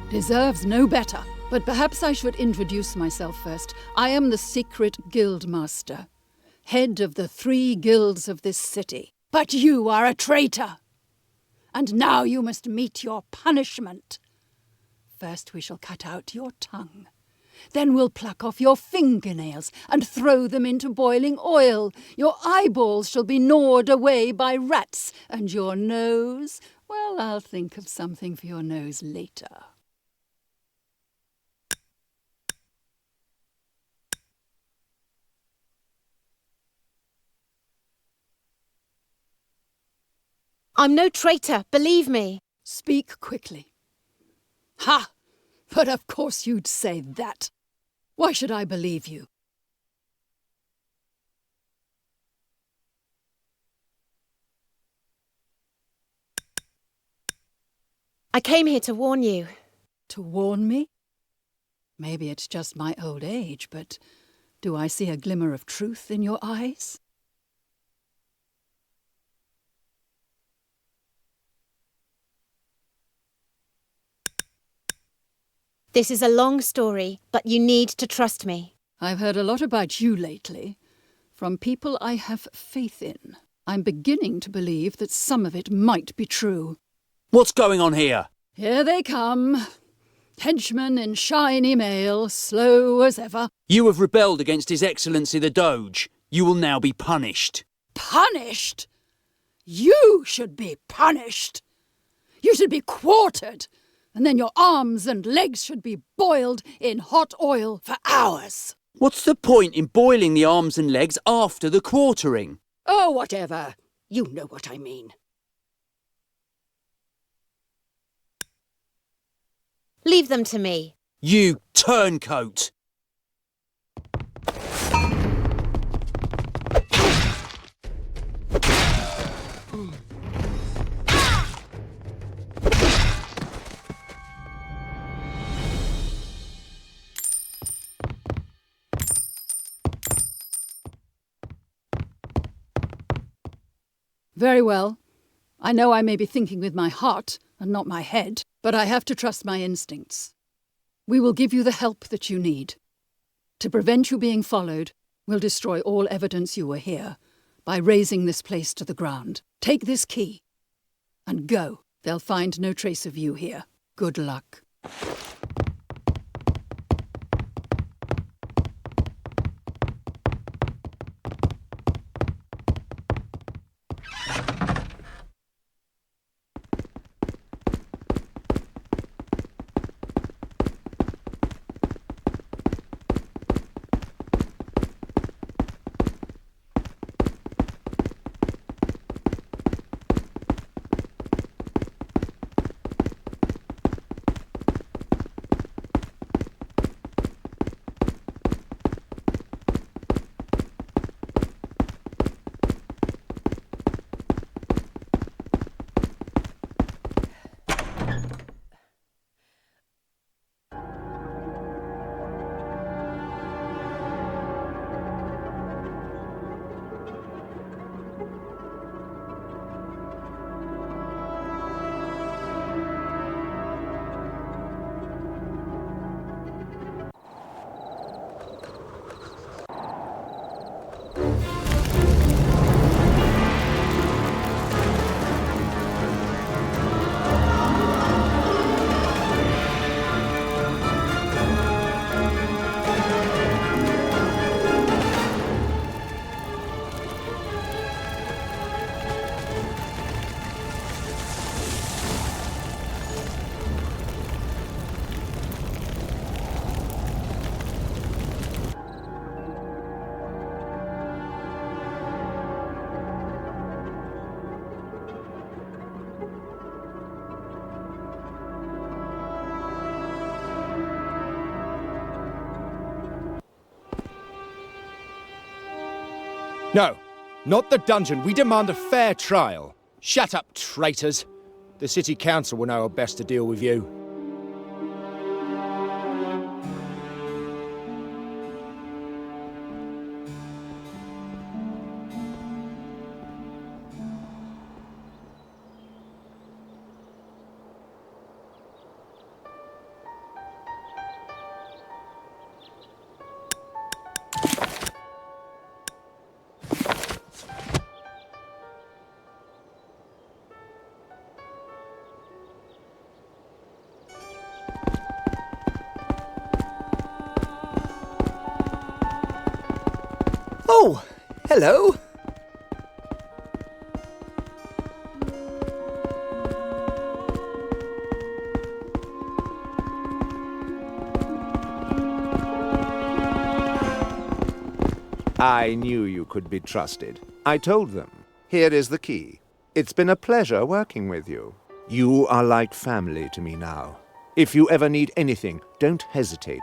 deserves no better. But perhaps I should introduce myself first. I am the secret guild master, head of the 3 guilds of this city. But you are a traitor, and now you must meet your punishment. First we shall cut out your tongue. Then we'll pluck off your fingernails and throw them into boiling oil. Your eyeballs shall be gnawed away by rats. And your nose, well, I'll think of something for your nose later. I'm no traitor, believe me. Speak quickly. Ha! But of course you'd say that. Why should I believe you? I came here to warn you. To warn me? Maybe it's just my old age, but do I see a glimmer of truth in your eyes? This is a long story, but you need to trust me. I've heard a lot about you lately, from people I have faith in. I'm beginning to believe that some of it might be true. What's going on here? Here they come. Henchmen in shiny mail, slow as ever. You have rebelled against His Excellency the Doge. You will now be punished. Punished? You should be punished. You should be quartered. And then your arms and legs should be boiled in hot oil for hours. What's the point in boiling the arms and legs after the quartering? Oh, whatever. You know what I mean. Leave them to me. You turncoat! Very well. I know I may be thinking with my heart and not my head, but I have to trust my instincts. We will give you the help that you need. To prevent you being followed, we'll destroy all evidence you were here by razing this place to the ground. Take this key and go. They'll find no trace of you here. Good luck. No, not the dungeon. We demand a fair trial. Shut up, traitors. The city council will know how best to deal with you. Oh, hello. I knew you could be trusted. I told them. Here is the key. It's been a pleasure working with you. You are like family to me now. If you ever need anything, don't hesitate.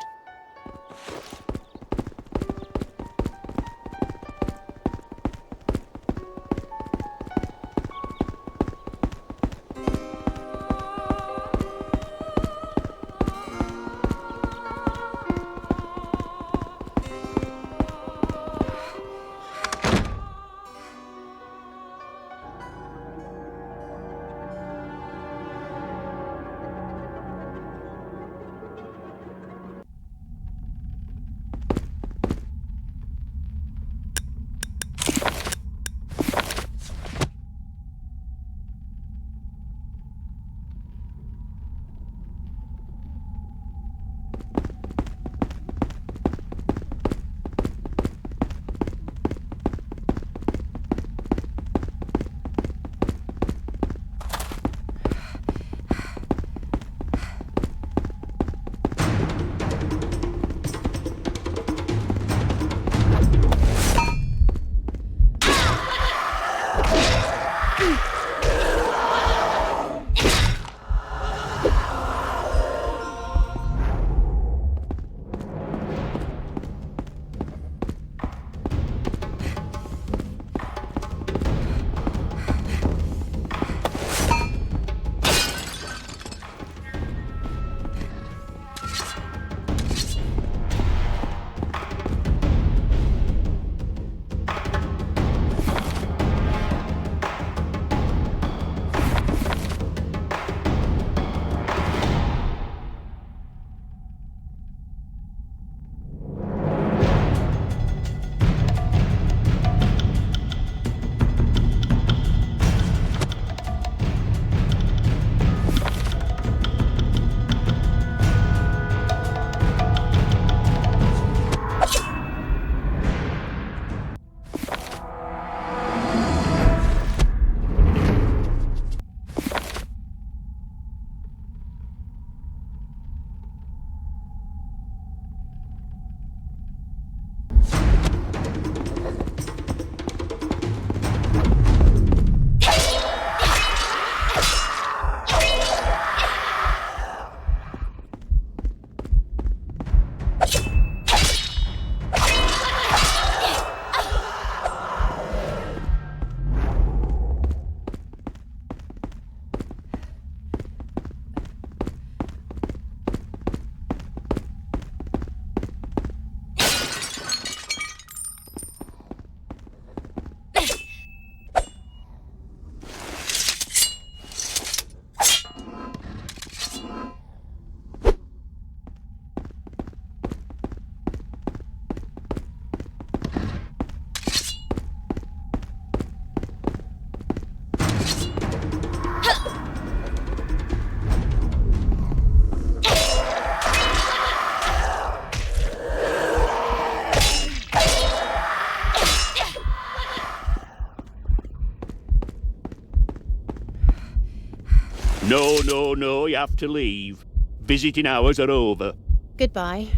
No, you have to leave. Visiting hours are over. Goodbye.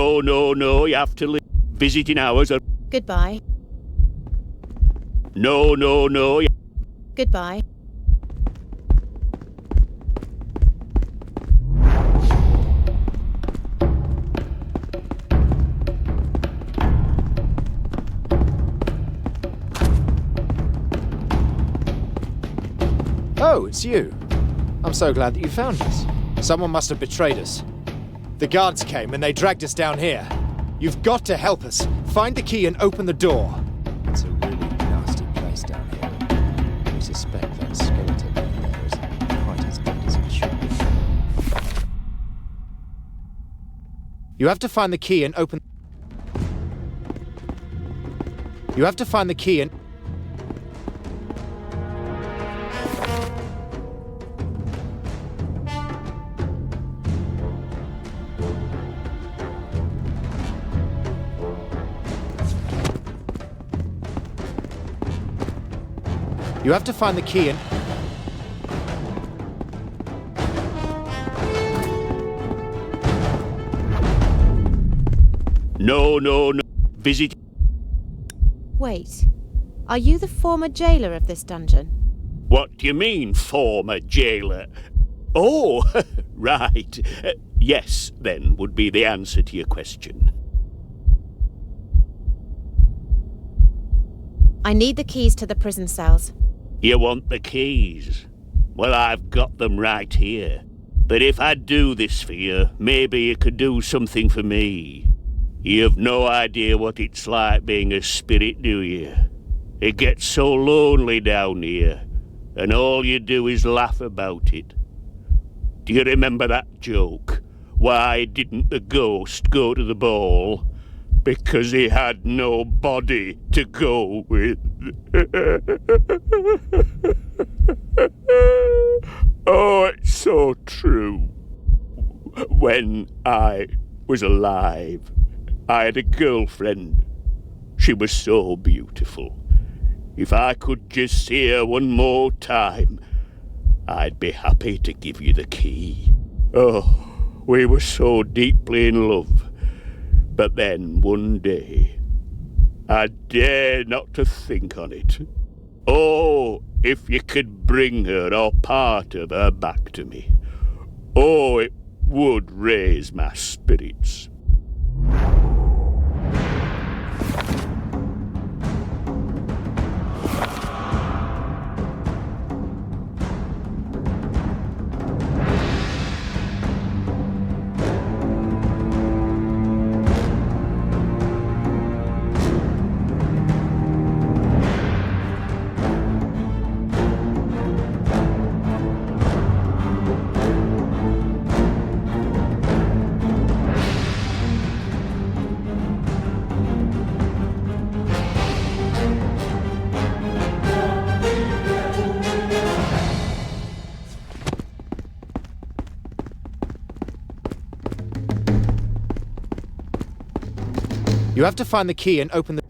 No, you have to leave. Visiting hours are... Goodbye. No. Goodbye. Oh, it's you. I'm so glad that you found us. Someone must have betrayed us. The guards came and they dragged us down here. You've got to help us. Find the key and open the door. It's a really nasty place down here. We suspect that skeleton down there isn't quite as dead as it should be. You have to find the key and open... You have to find the key and... You have to find the key and... No. Visit... Wait. Are you the former jailer of this dungeon? What do you mean, former jailer? Oh, right. Yes, then, would be the answer to your question. I need the keys to the prison cells. You want the keys? Well, I've got them right here. But if I do this for you, maybe you could do something for me. You have no idea what it's like being a spirit, do you? It gets so lonely down here, and all you do is laugh about it. Do you remember that joke? Why didn't the ghost go to the ball? Because he had no body to go with. Oh, it's so true. When I was alive, I had a girlfriend. She was so beautiful. If I could just see her one more time, I'd be happy to give you the key. Oh, we were so deeply in love. But then, one day, I dare not to think on it. Oh, if you could bring her or part of her back to me. Oh, it would raise my spirits. You have to find the key and open the...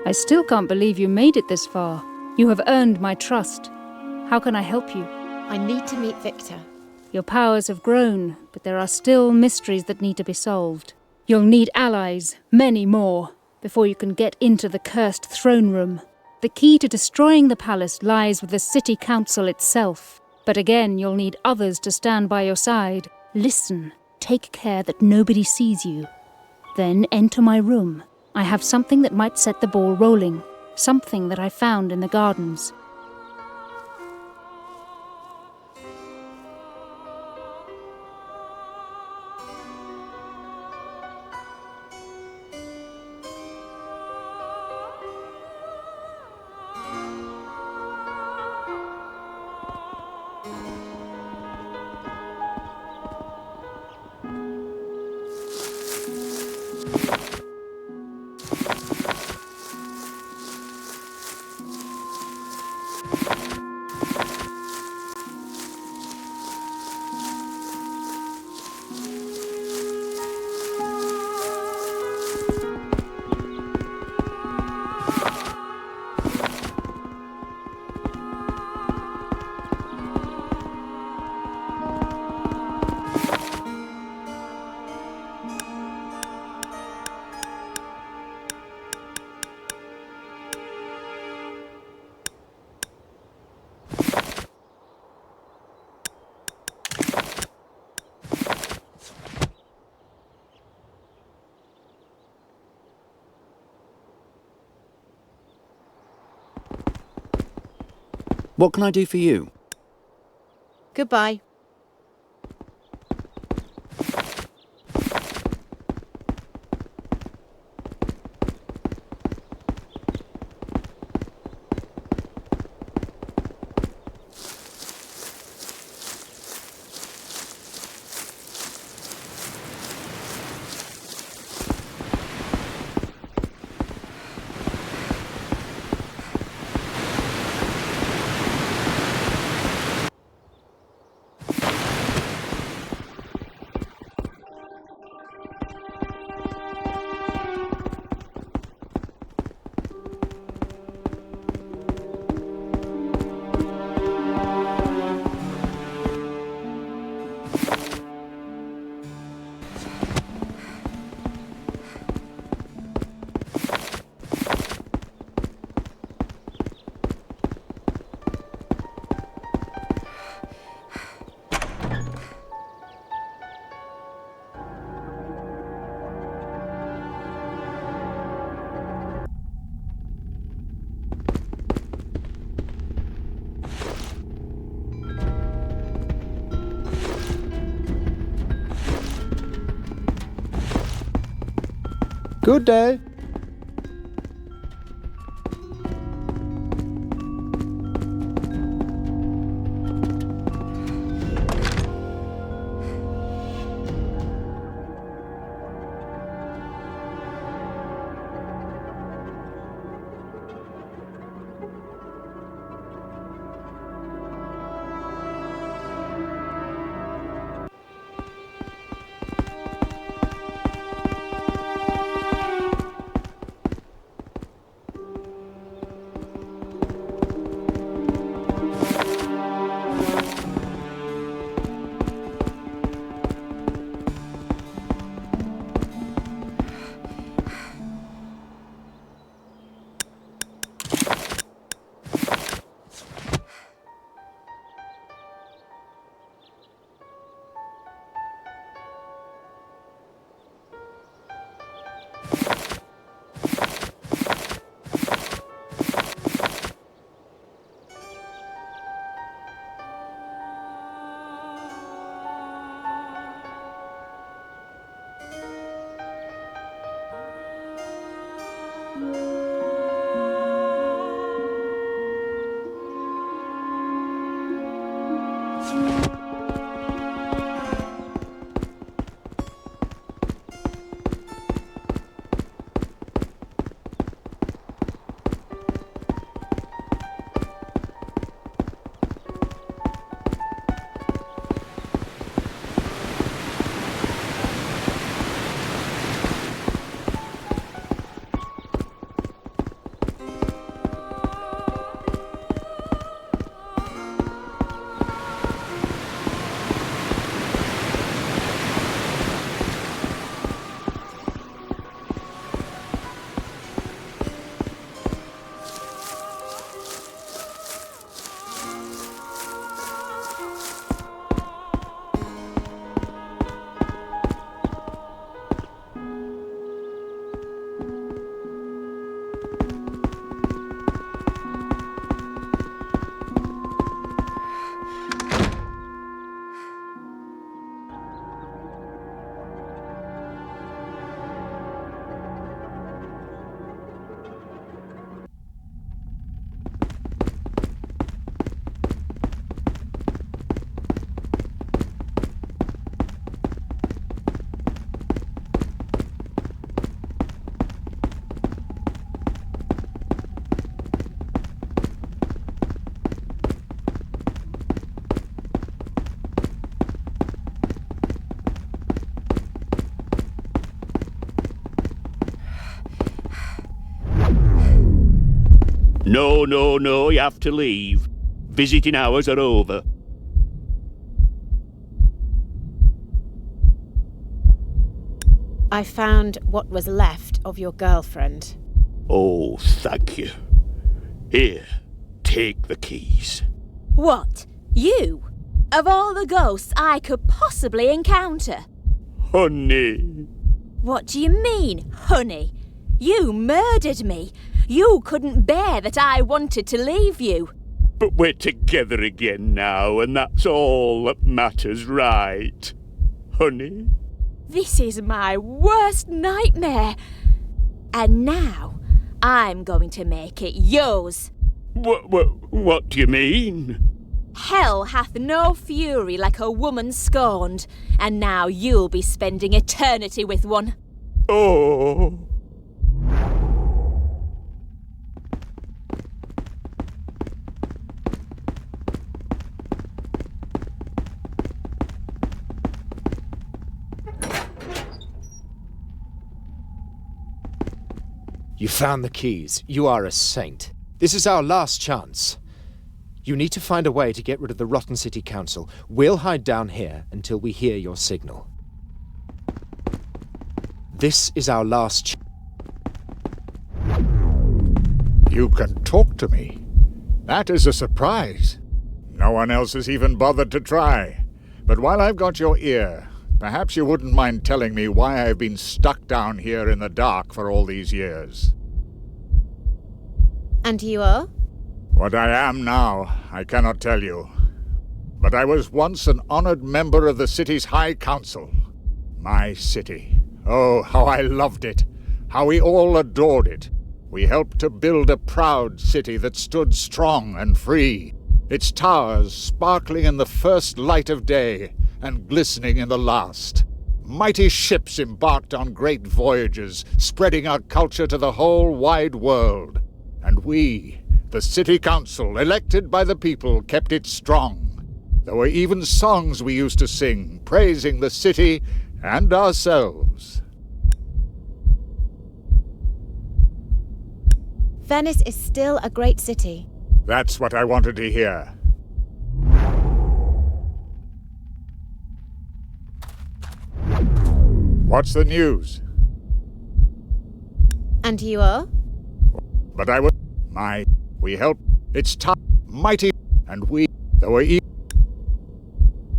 I still can't believe you made it this far. You have earned my trust. How can I help you? I need to meet Victor. Your powers have grown, but there are still mysteries that need to be solved. You'll need allies, many more, before you can get into the cursed throne room. The key to destroying the palace lies with the city council itself. But again, you'll need others to stand by your side. Listen, take care that nobody sees you. Then enter my room. I have something that might set the ball rolling. Something that I found in the gardens. What can I do for you? Goodbye. Good day. No, you have to leave. Visiting hours are over. I found what was left of your girlfriend. Oh, thank you. Here, take the keys. What? You? Of all the ghosts I could possibly encounter? Honey. What do you mean, honey? You murdered me. You couldn't bear that I wanted to leave you. But we're together again now, and that's all that matters, right? Honey? This is my worst nightmare. And now, I'm going to make it yours. What do you mean? Hell hath no fury like a woman scorned, and now you'll be spending eternity with one. Oh. You found the keys. You are a saint. This is our last chance. You need to find a way to get rid of the rotten city council. We'll hide down here until we hear your signal. This is our last chance. You can talk to me. That is a surprise. No one else has even bothered to try. But while I've got your ear, perhaps you wouldn't mind telling me why I've been stuck down here in the dark for all these years. And you are? What I am now, I cannot tell you. But I was once an honored member of the city's High Council. My city. Oh, how I loved it. How we all adored it. We helped to build a proud city that stood strong and free. Its towers sparkling in the first light of day and glistening in the last. Mighty ships embarked on great voyages, spreading our culture to the whole wide world. And we, the city council, elected by the people, kept it strong. There were even songs we used to sing, praising the city and ourselves. Venice is still a great city. That's what I wanted to hear. What's the news? And you are? But I would... We helped... It's time... Mighty... And we... There were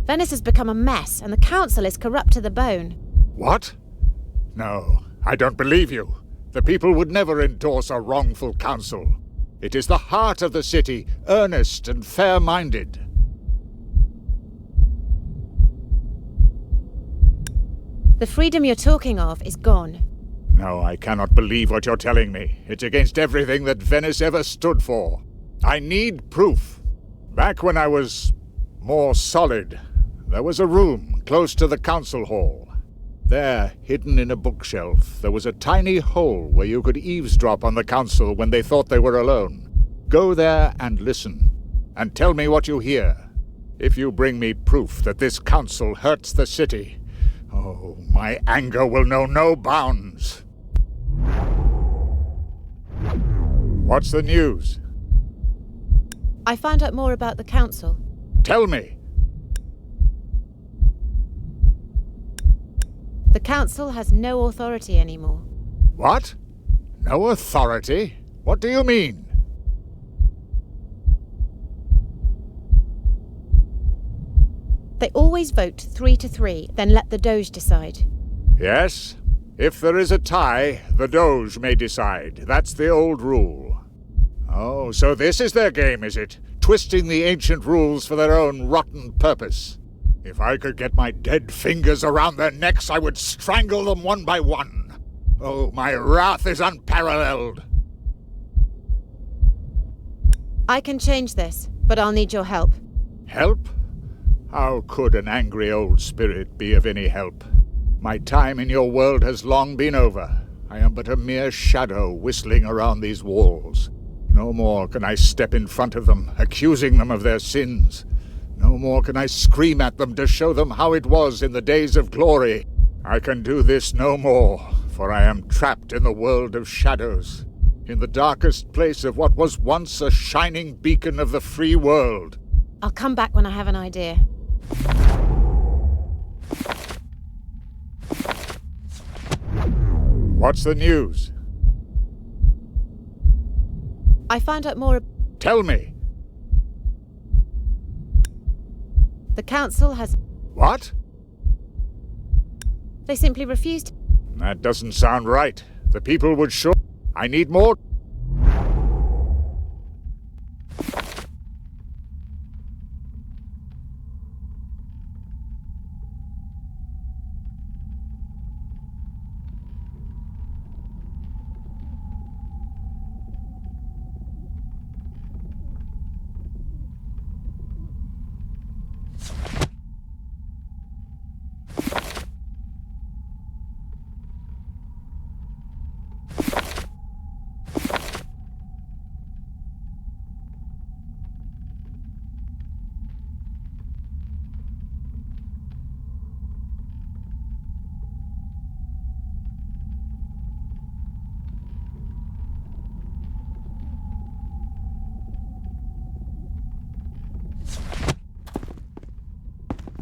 Venice has become a mess, and the council is corrupt to the bone. What? No, I don't believe you. The people would never endorse a wrongful council. It is the heart of the city, earnest and fair-minded. The freedom you're talking of is gone. No, I cannot believe what you're telling me. It's against everything that Venice ever stood for. I need proof. Back when I was more solid, there was a room close to the council hall. There, hidden in a bookshelf, there was a tiny hole where you could eavesdrop on the council when they thought they were alone. Go there and listen, and tell me what you hear. If you bring me proof that this council hurts the city, oh, my anger will know no bounds. What's the news? I found out more about the council. Tell me. The council has no authority anymore. What? No authority? What do you mean? They always vote 3-3, then let the Doge decide. Yes. If there is a tie, the Doge may decide. That's the old rule. Oh, so this is their game, is it? Twisting the ancient rules for their own rotten purpose. If I could get my dead fingers around their necks, I would strangle them one by one. Oh, my wrath is unparalleled. I can change this, but I'll need your help. Help? How could an angry old spirit be of any help? My time in your world has long been over. I am but a mere shadow whistling around these walls. No more can I step in front of them, accusing them of their sins. No more can I scream at them to show them how it was in the days of glory. I can do this no more, for I am trapped in the world of shadows. in the darkest place of what was once a shining beacon of the free world. I'll come back when I have an idea. What's the news? I found out more. Tell me. The council has. What? They simply refused. That doesn't sound right. The people would show. I need more.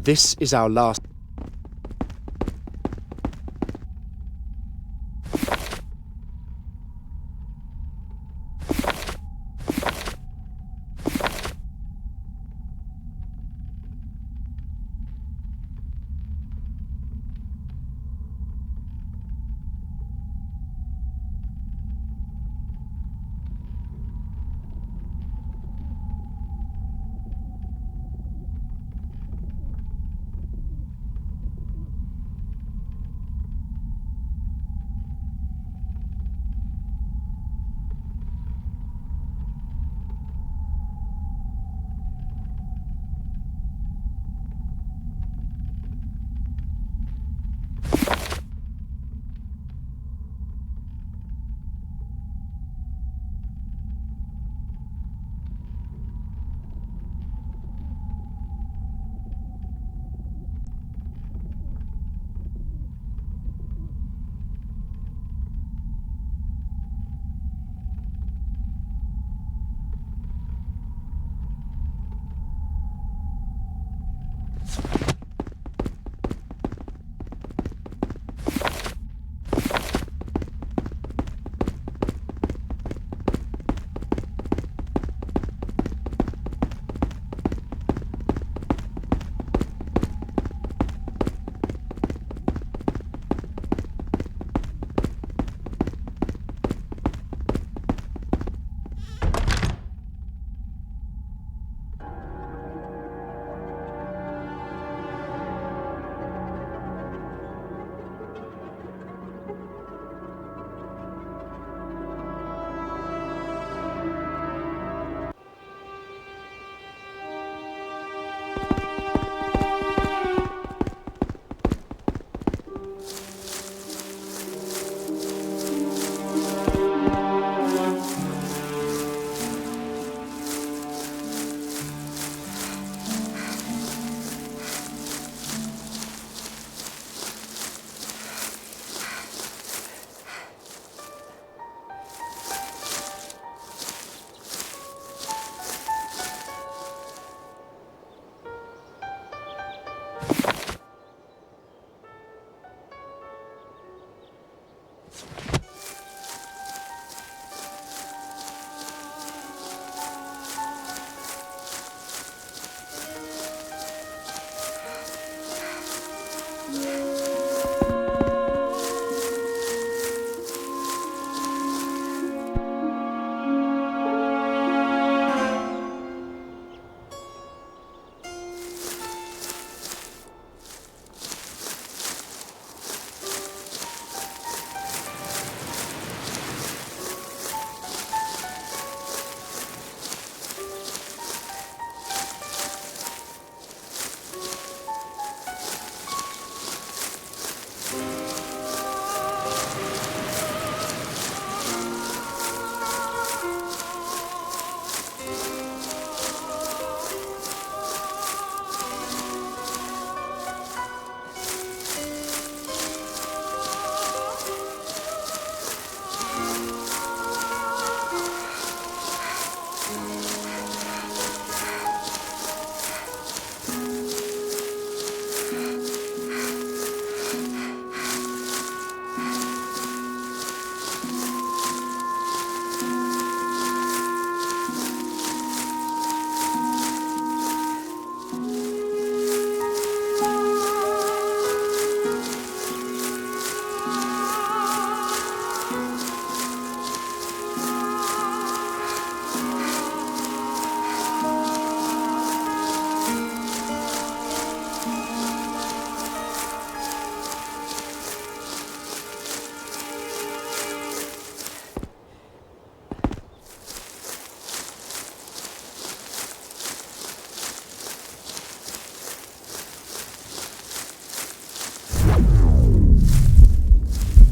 This is our last.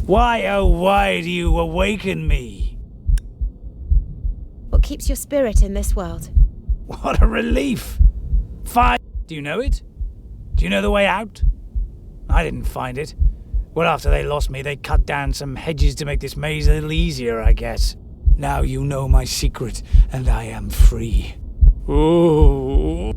Why, oh why do you awaken me? What keeps your spirit in this world? What a relief! Fine. Do you know it? Do you know the way out? I didn't find it. Well, after they lost me, they cut down some hedges to make this maze a little easier, I guess. Now you know my secret, and I am free. Ooh.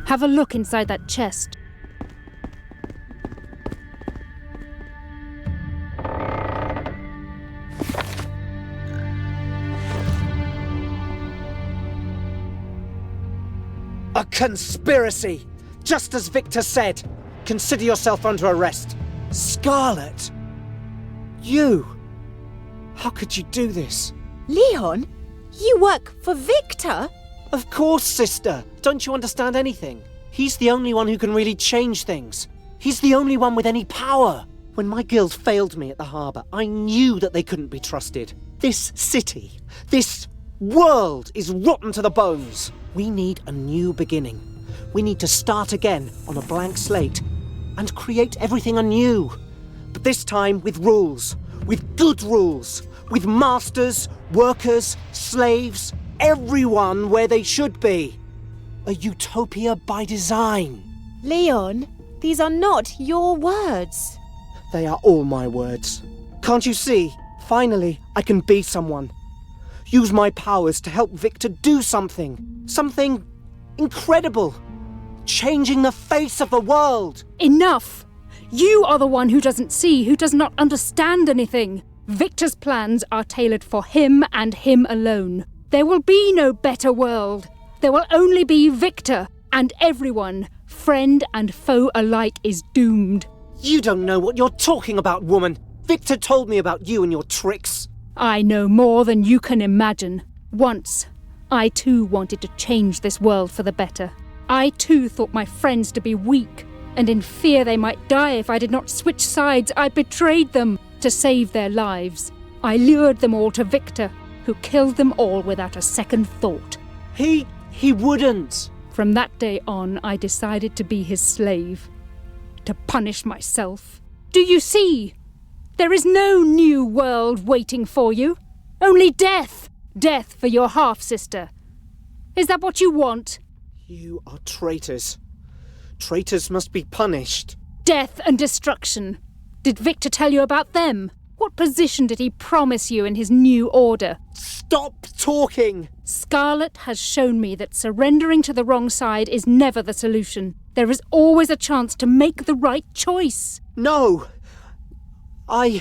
Have a look inside that chest. A conspiracy! Just as Victor said. Consider yourself under arrest. Scarlet! You! How could you do this? Leon? You work for Victor? Of course, sister. Don't you understand anything? He's the only one who can really change things. He's the only one with any power. When my guild failed me at the harbour, I knew that they couldn't be trusted. This city, this world is rotten to the bones. We need a new beginning. We need to start again on a blank slate and create everything anew. But this time with rules. With good rules. With masters, workers, slaves, everyone where they should be. A utopia by design. Leon, these are not your words. They are all my words. Can't you see? Finally, I can be someone. Use my powers to help Victor do something. Something incredible. Changing the face of the world. Enough! You are the one who doesn't see, who does not understand anything. Victor's plans are tailored for him and him alone. There will be no better world. There will only be Victor, and everyone, friend and foe alike, is doomed. You don't know what you're talking about, woman. Victor told me about you and your tricks. I know more than you can imagine. Once, I too wanted to change this world for the better. I too thought my friends to be weak, and in fear they might die if I did not switch sides, I betrayed them to save their lives. I lured them all to Victor, who killed them all without a second thought. He wouldn't. From that day on, I decided to be his slave. To punish myself. Do you see? There is no new world waiting for you. Only death. Death for your half-sister. Is that what you want? You are traitors. Traitors must be punished. Death and destruction. Did Victor tell you about them? What position did he promise you in his new order? Stop talking! Scarlet has shown me that surrendering to the wrong side is never the solution. There is always a chance to make the right choice. No! I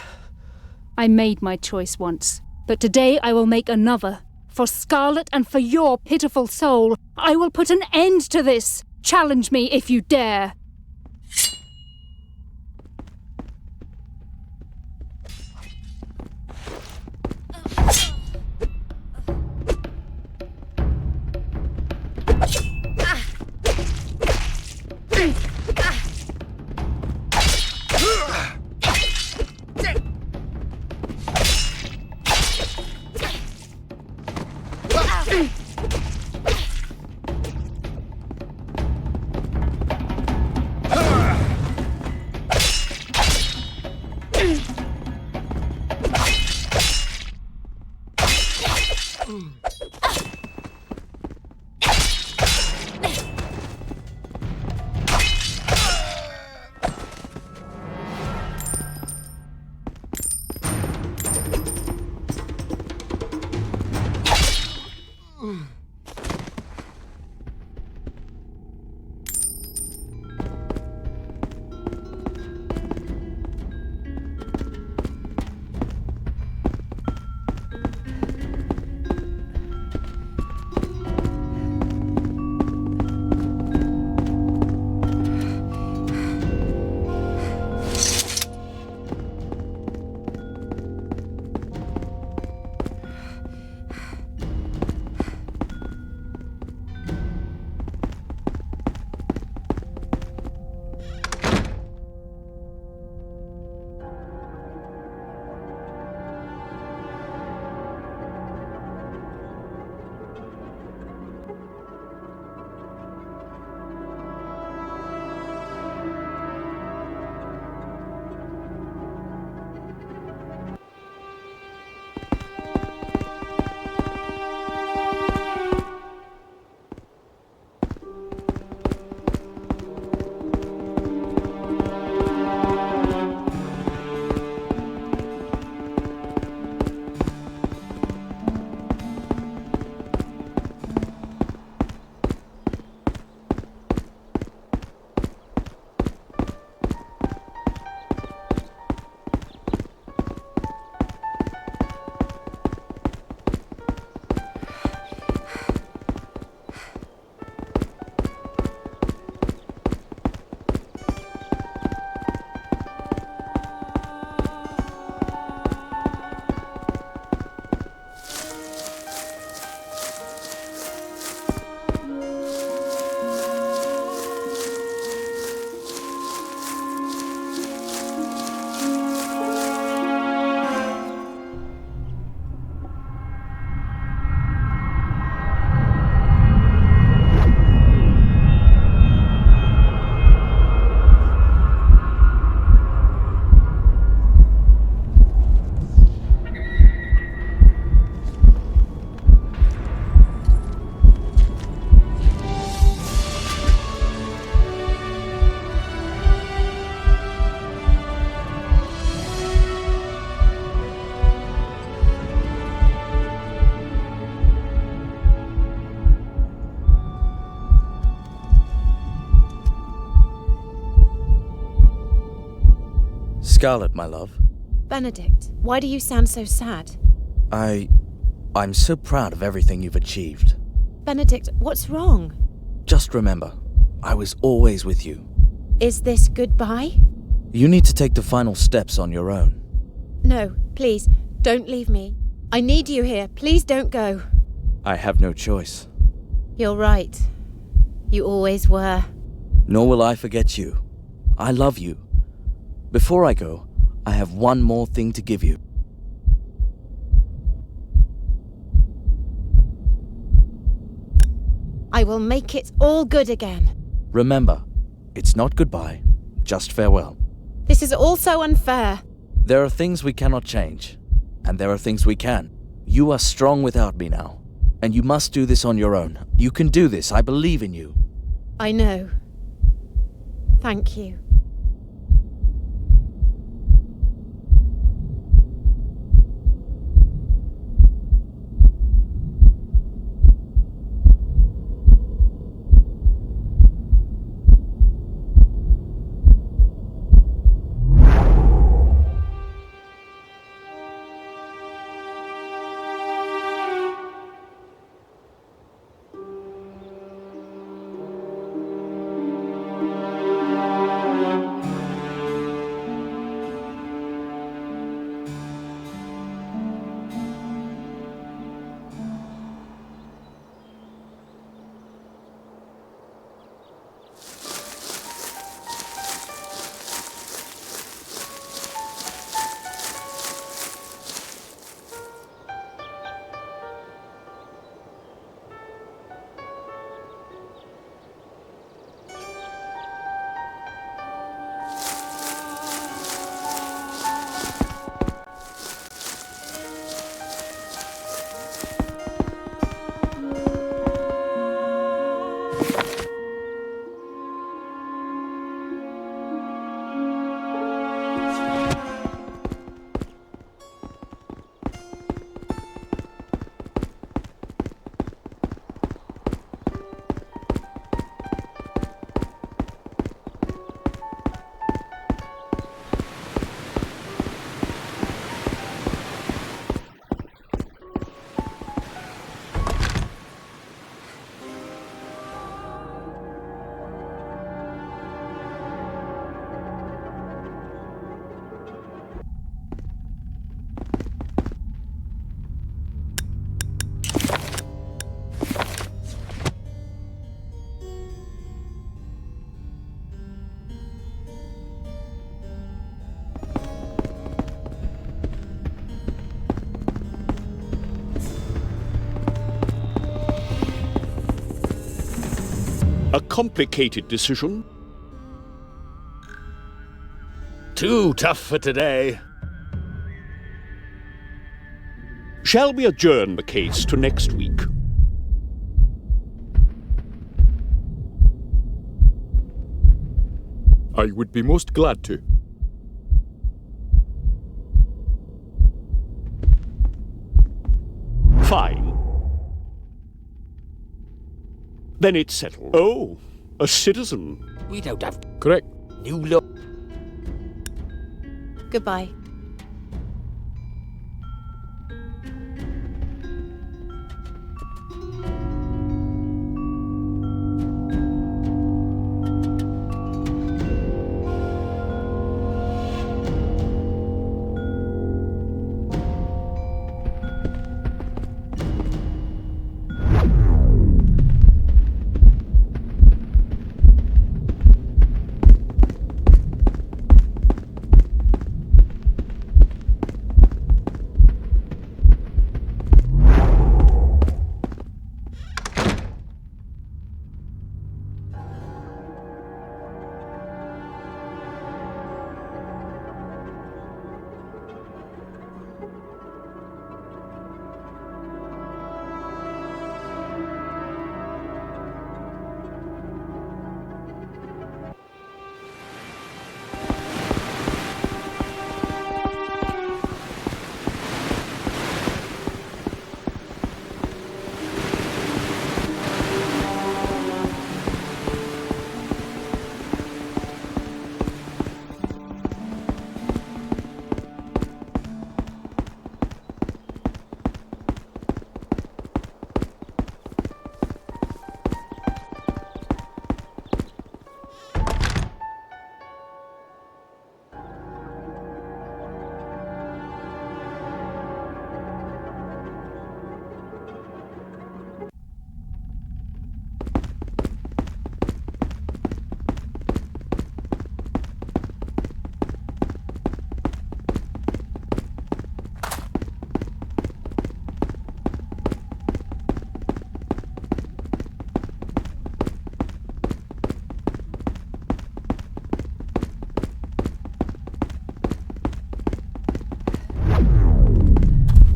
made my choice once, but today I will make another. For Scarlet and for your pitiful soul, I will put an end to this. Challenge me if you dare. Scarlet, my love. Benedict, why do you sound so sad? I'm so proud of everything you've achieved. Benedict, what's wrong? Just remember, I was always with you. Is this goodbye? You need to take the final steps on your own. No, please, don't leave me. I need you here. Please don't go. I have no choice. You're right. You always were. Nor will I forget you. I love you. Before I go, I have one more thing to give you. I will make it all good again. Remember, it's not goodbye, just farewell. This is all so unfair. There are things we cannot change, and there are things we can. You are strong without me now, and you must do this on your own. You can do this, I believe in you. I know. Thank you. A complicated decision. Too tough for today. Shall we adjourn the case to next week? I would be most glad to. Fine. Then it's settled. Oh, a citizen. We don't have Correct. new law. Goodbye.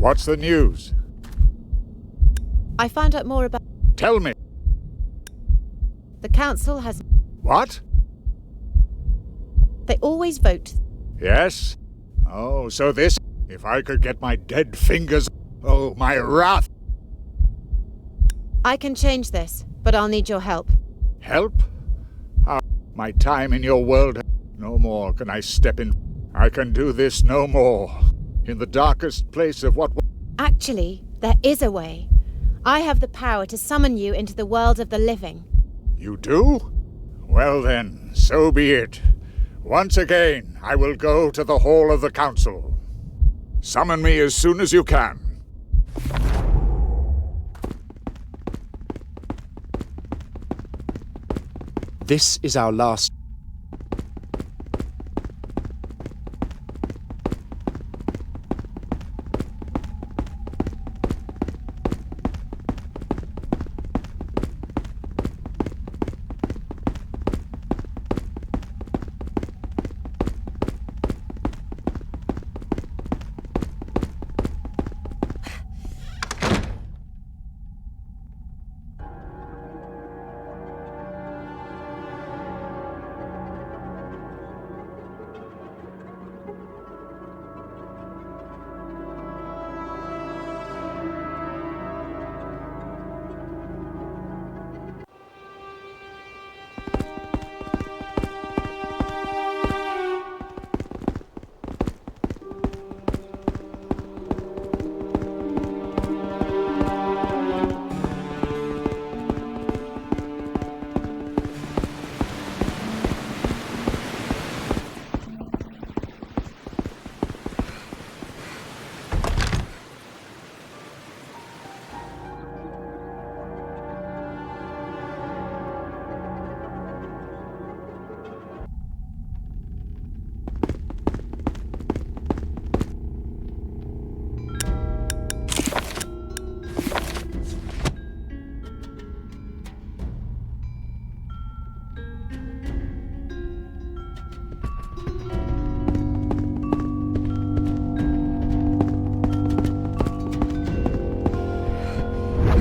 What's the news? I found out more about... Tell me. The council has... What? They always vote. Yes? Oh, so this... If I could get my dead fingers... Oh, my wrath! I can change this, but I'll need your help. Help? How? My time in your world... No more can I step in... I can do this no more. In the darkest place of what... Actually, there is a way. I have the power to summon you into the world of the living. You do? Well then, so be it. Once again, I will go to the hall of the council. Summon me as soon as you can. This is our last...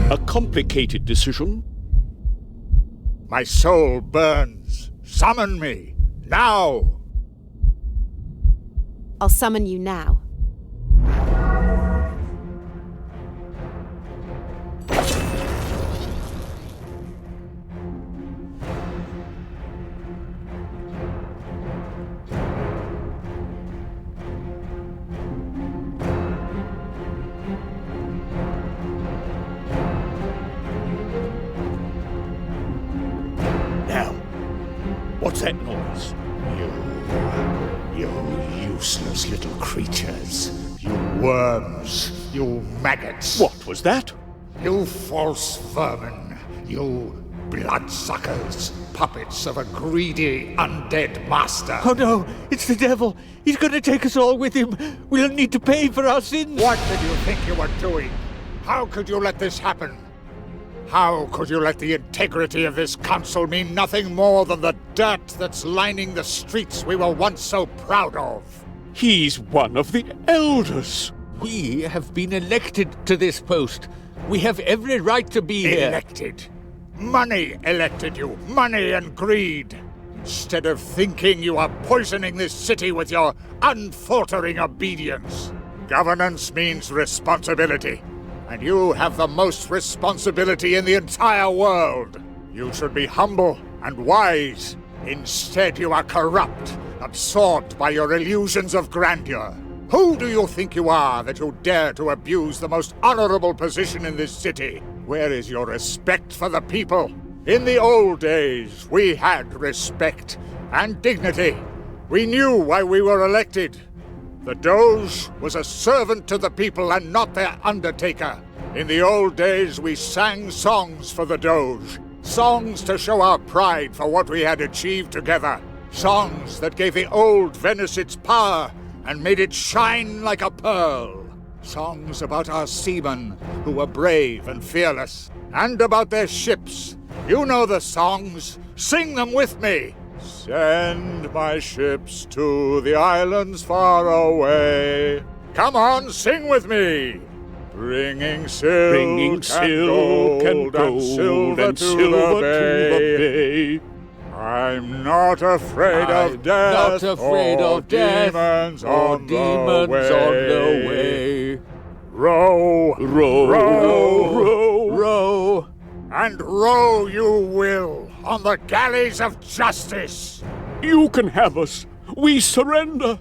A complicated decision. My soul burns. Summon me, now! I'll summon you now. What's that noise? You useless little creatures. You worms. You maggots. What was that? You false vermin. You bloodsuckers. Puppets of a greedy, undead master. Oh no, it's the devil. He's going to take us all with him. We'll need to pay for our sins. What did you think you were doing? How could you let this happen? How could you let the integrity of this council mean nothing more than the dirt that's lining the streets we were once so proud of? He's one of the elders. We have been elected to this post. We have every right to be here. Elected? Money elected you. Money and greed. Instead of thinking you are poisoning this city with your unfaltering obedience. Governance means responsibility. And you have the most responsibility in the entire world. You should be humble and wise. Instead, you are corrupt, absorbed by your illusions of grandeur. Who do you think you are that you dare to abuse the most honorable position in this city? Where is your respect for the people? In the old days, we had respect and dignity. We knew why we were elected. The Doge was a servant to the people and not their undertaker. In the old days, we sang songs for the Doge. Songs to show our pride for what we had achieved together. Songs that gave the old Venice its power and made it shine like a pearl. Songs about our seamen, who were brave and fearless. And about their ships. You know the songs. Sing them with me. Send my ships to the islands far away. Come on, sing with me. Bringing silk, Bringing silk and gold and silver to the bay. I'm not afraid of death, not afraid or of death, demons, or on, demons the on the way. Row, Row, row, row, row. and row you will on the galleys of justice. You can have us. We surrender.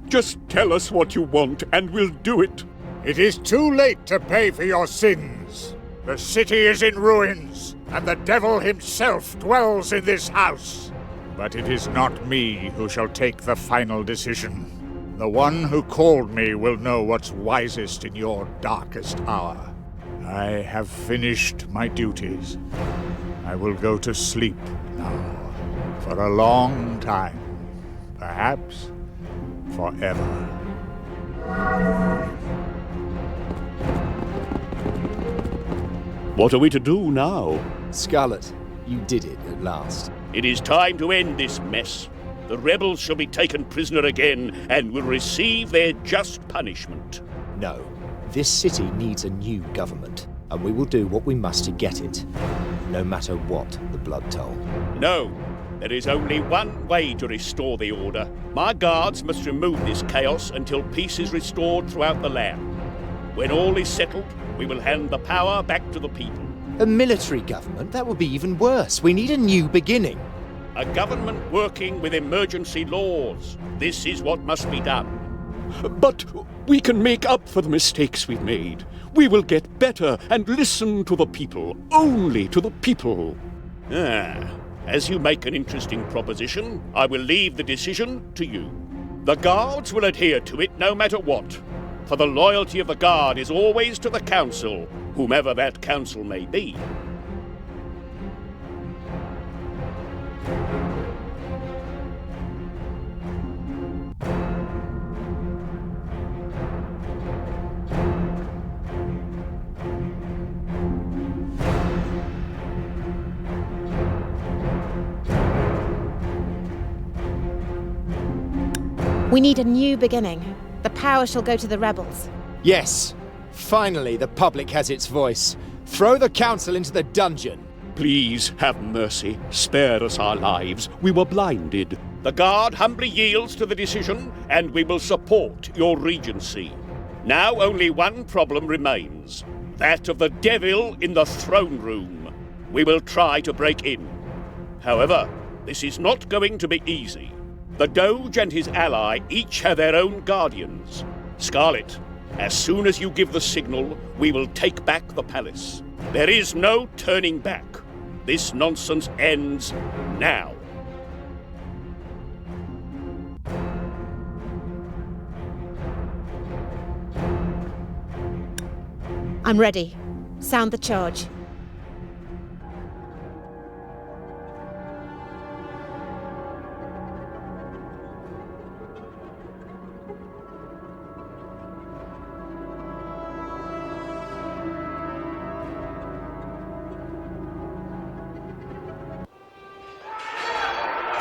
Just tell us what you want and we'll do it. It is too late to pay for your sins. The city is in ruins, and the devil himself dwells in this house. But it is not me who shall take the final decision. The one who called me will know what's wisest in your darkest hour. I have finished my duties. I will go to sleep now, for a long time, perhaps forever. What are we to do now? Scarlet, you did it at last. It is time to end this mess. The rebels shall be taken prisoner again and will receive their just punishment. No, this city needs a new government, and we will do what we must to get it, no matter what the blood toll. No, there is only one way to restore the order. My guards must remove this chaos until peace is restored throughout the land. When all is settled, we will hand the power back to the people. A military government? That would be even worse. We need a new beginning. A government working with emergency laws. This is what must be done. But we can make up for the mistakes we've made. We will get better and listen to the people. Only to the people. As you make an interesting proposition, I will leave the decision to you. The guards will adhere to it no matter what. For the loyalty of the guard is always to the council, whomever that council may be. We need a new beginning. The power shall go to the rebels. Yes. Finally, the public has its voice. Throw the council into the dungeon. Please have mercy. Spare us our lives. We were blinded. The guard humbly yields to the decision, and we will support your regency. Now only one problem remains. That of the devil in the throne room. We will try to break in. However, this is not going to be easy. The Doge and his ally each have their own guardians. Scarlet, as soon as you give the signal, we will take back the palace. There is no turning back. This nonsense ends now. I'm ready. Sound the charge.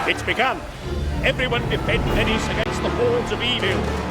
It's begun. Everyone defend Venice against the hordes of evil.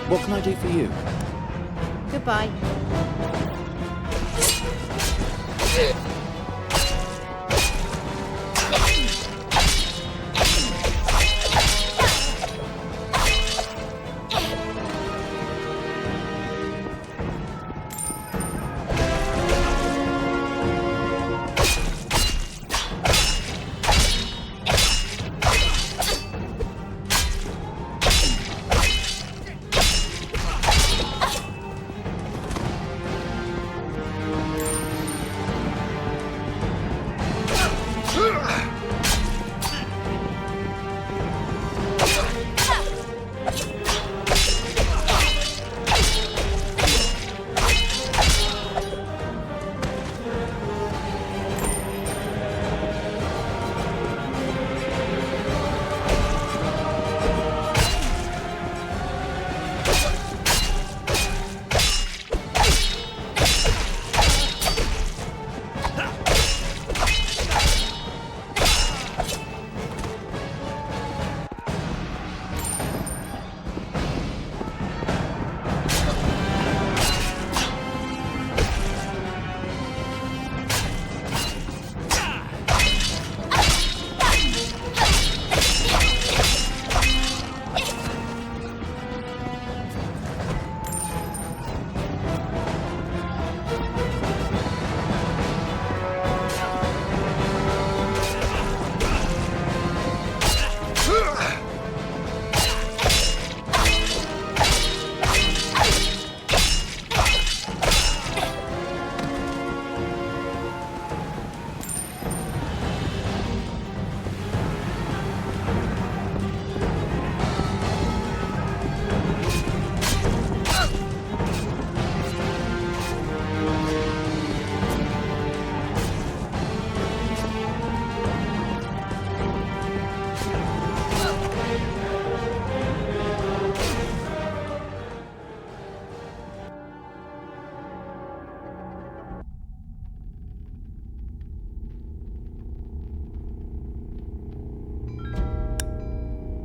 What can I do for you? Goodbye.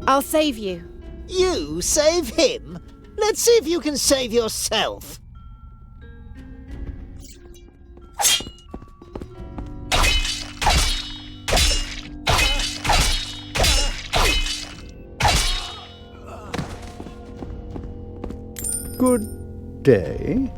I'll save you. You save him? Let's see if you can save yourself. Good day.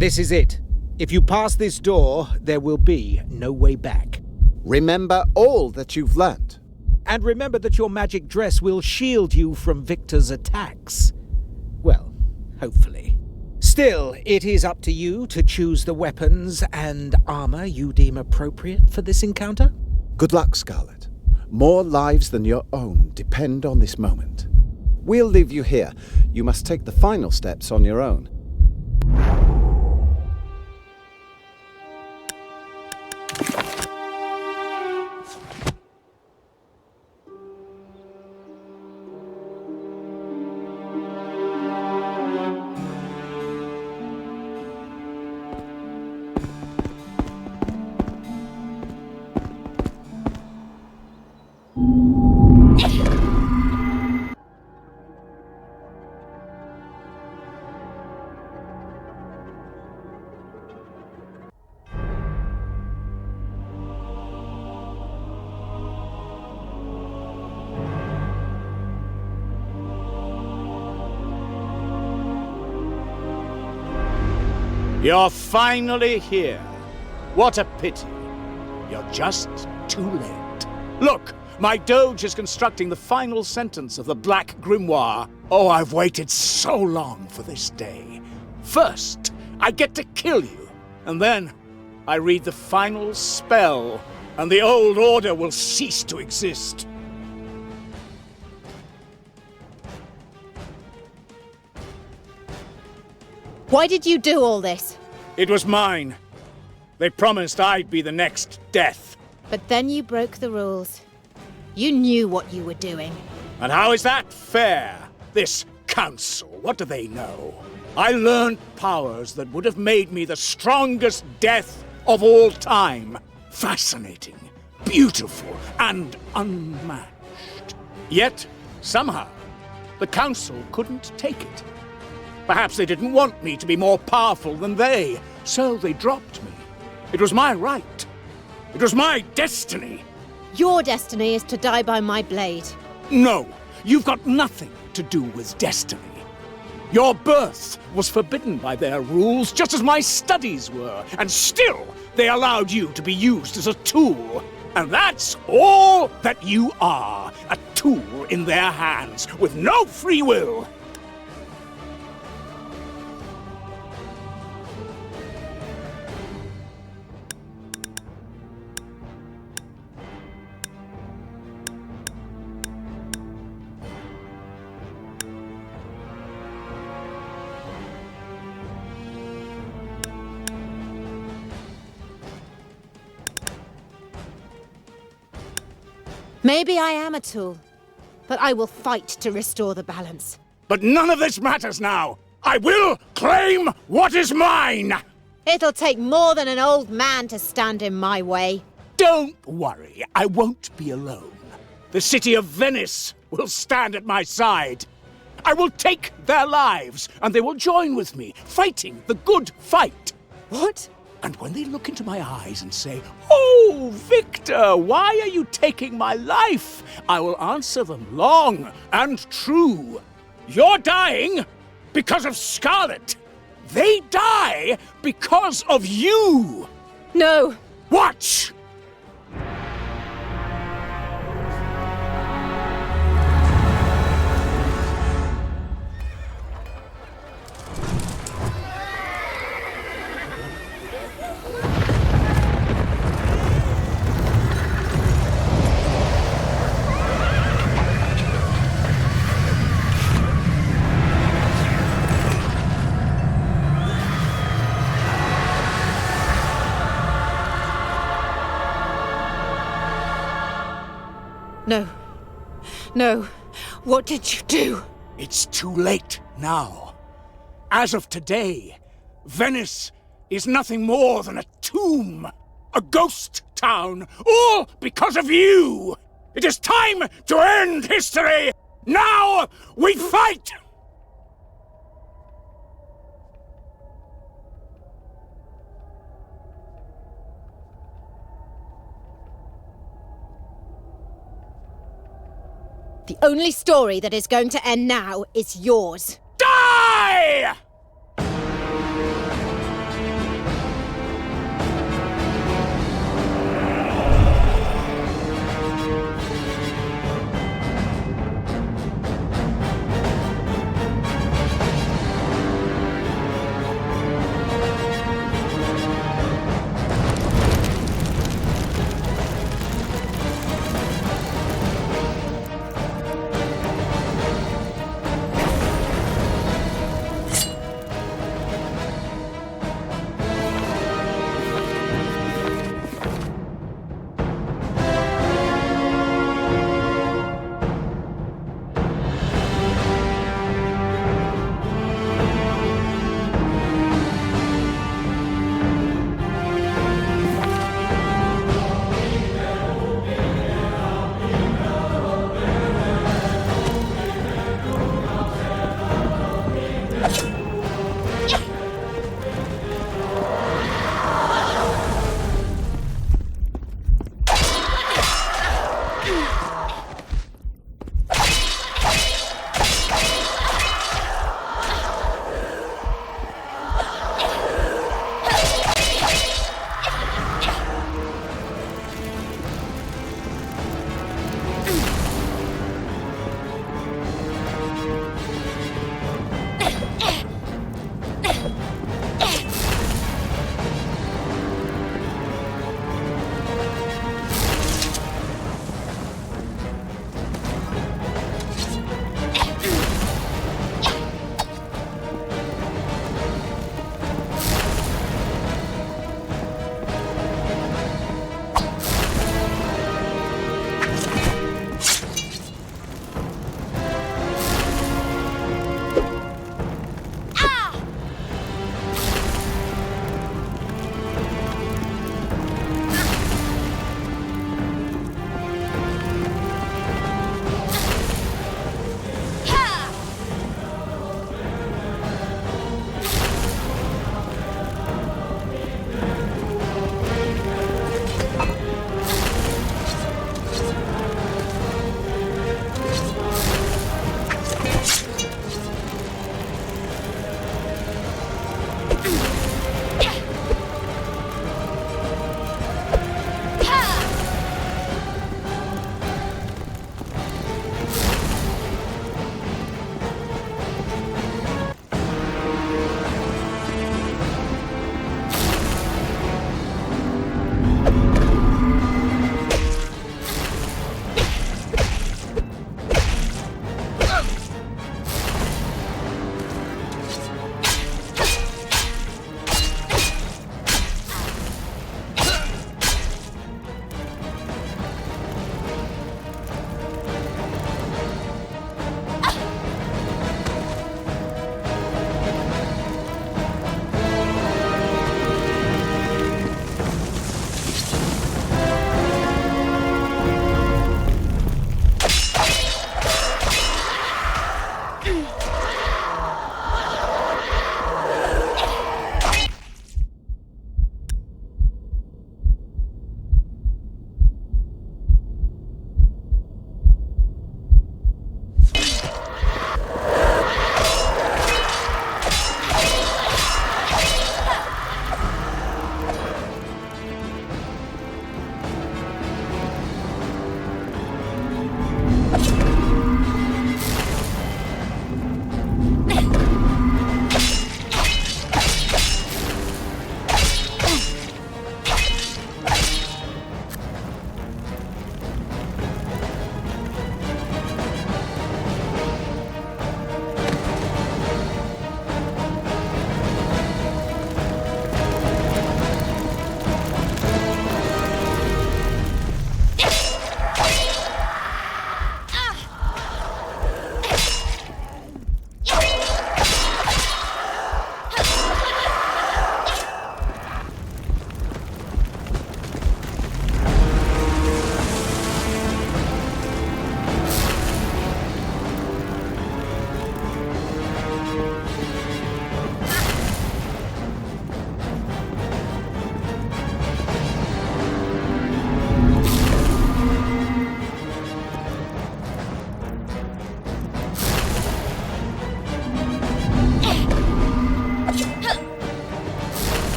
This is it. If you pass this door, there will be no way back. Remember all that you've learnt. And remember that your magic dress will shield you from Victor's attacks. Well, hopefully. Still, it is up to you to choose the weapons and armor you deem appropriate for this encounter. Good luck, Scarlet. More lives than your own depend on this moment. We'll leave you here. You must take the final steps on your own. You're finally here. What a pity. You're just too late. Look, my doge is constructing the final sentence of the Black Grimoire. Oh, I've waited so long for this day. First, I get to kill you, and then I read the final spell, and the old order will cease to exist. Why did you do all this? It was mine. They promised I'd be the next death. But then you broke the rules. You knew what you were doing. And how is that fair? This council, what do they know? I learned powers that would have made me the strongest death of all time. Fascinating, beautiful, and unmatched. Yet, somehow, the council couldn't take it. Perhaps they didn't want me to be more powerful than they, so they dropped me. It was my right. It was my destiny. Your destiny is to die by my blade. No, you've got nothing to do with destiny. Your birth was forbidden by their rules, just as my studies were, and still they allowed you to be used as a tool. And that's all that you are, a tool in their hands, with no free will. Maybe I am a tool, but I will fight to restore the balance. But none of this matters now. I will claim what is mine! It'll take more than an old man to stand in my way. Don't worry, I won't be alone. The city of Venice will stand at my side. I will take their lives, and they will join with me, fighting the good fight. What? And when they look into my eyes and say, "Oh, Victor, why are you taking my life?" I will answer them long and true. You're dying because of Scarlet. They die because of you. No. Watch! No. No. What did you do? It's too late now. As of today, Venice is nothing more than a tomb, a ghost town, all because of you! It is time to end history! Now we fight! The only story that is going to end now is yours. Die!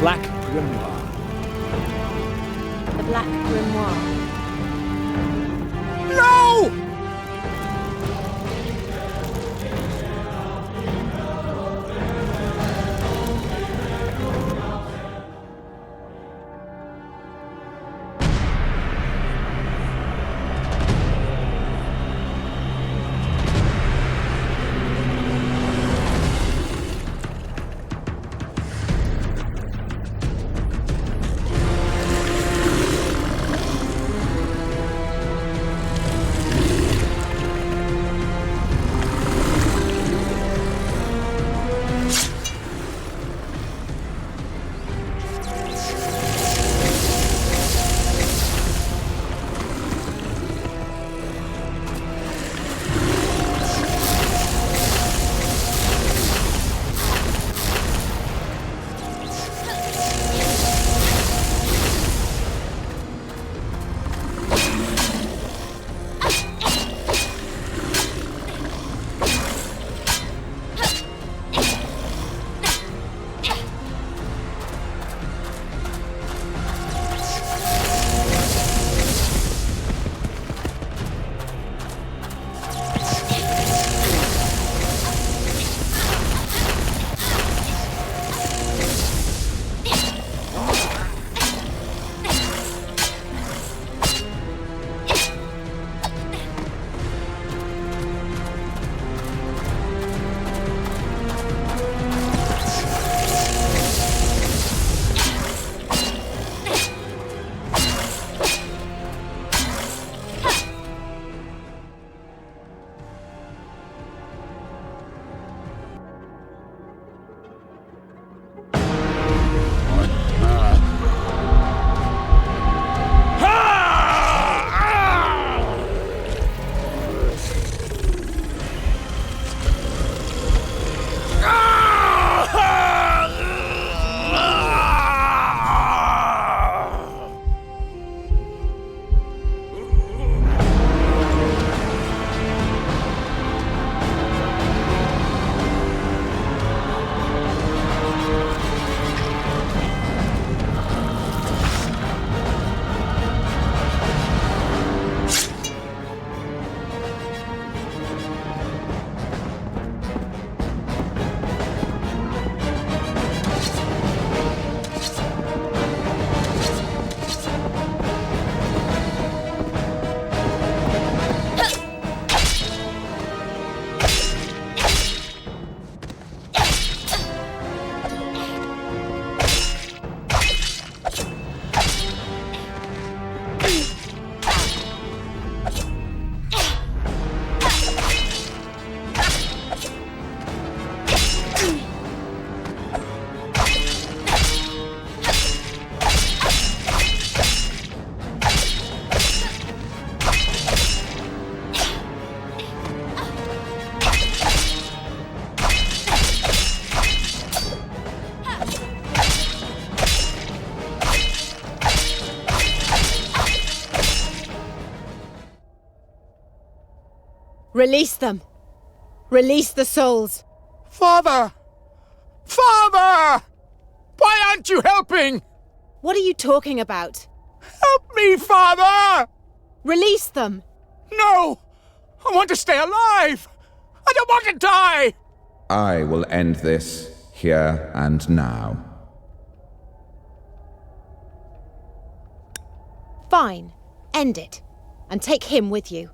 Black Grimoire. The Black Grimoire. No! Release them! Release the souls! Father! Father! Why aren't you helping? What are you talking about? Help me, Father! Release them! No! I want to stay alive! I don't want to die! I will end this here and now. Fine. End it. And take him with you.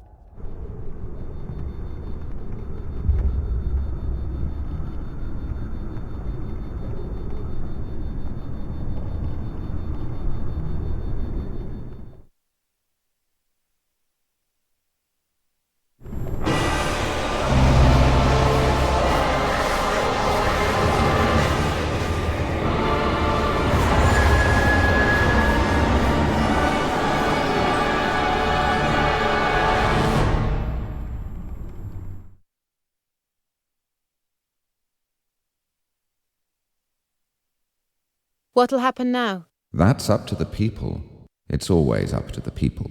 What'll happen now? That's up to the people. It's always up to the people.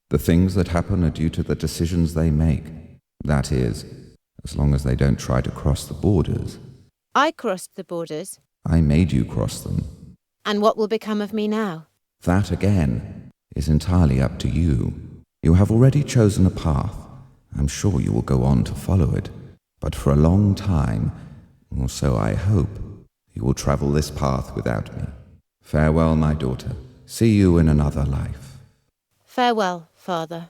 The things that happen are due to the decisions they make. That is, as long as they don't try to cross the borders. I crossed the borders. I made you cross them. And what will become of me now? That, again, is entirely up to you. You have already chosen a path. I'm sure you will go on to follow it. But for a long time, or so I hope, you will travel this path without me. Farewell, my daughter. See you in another life. Farewell, Father.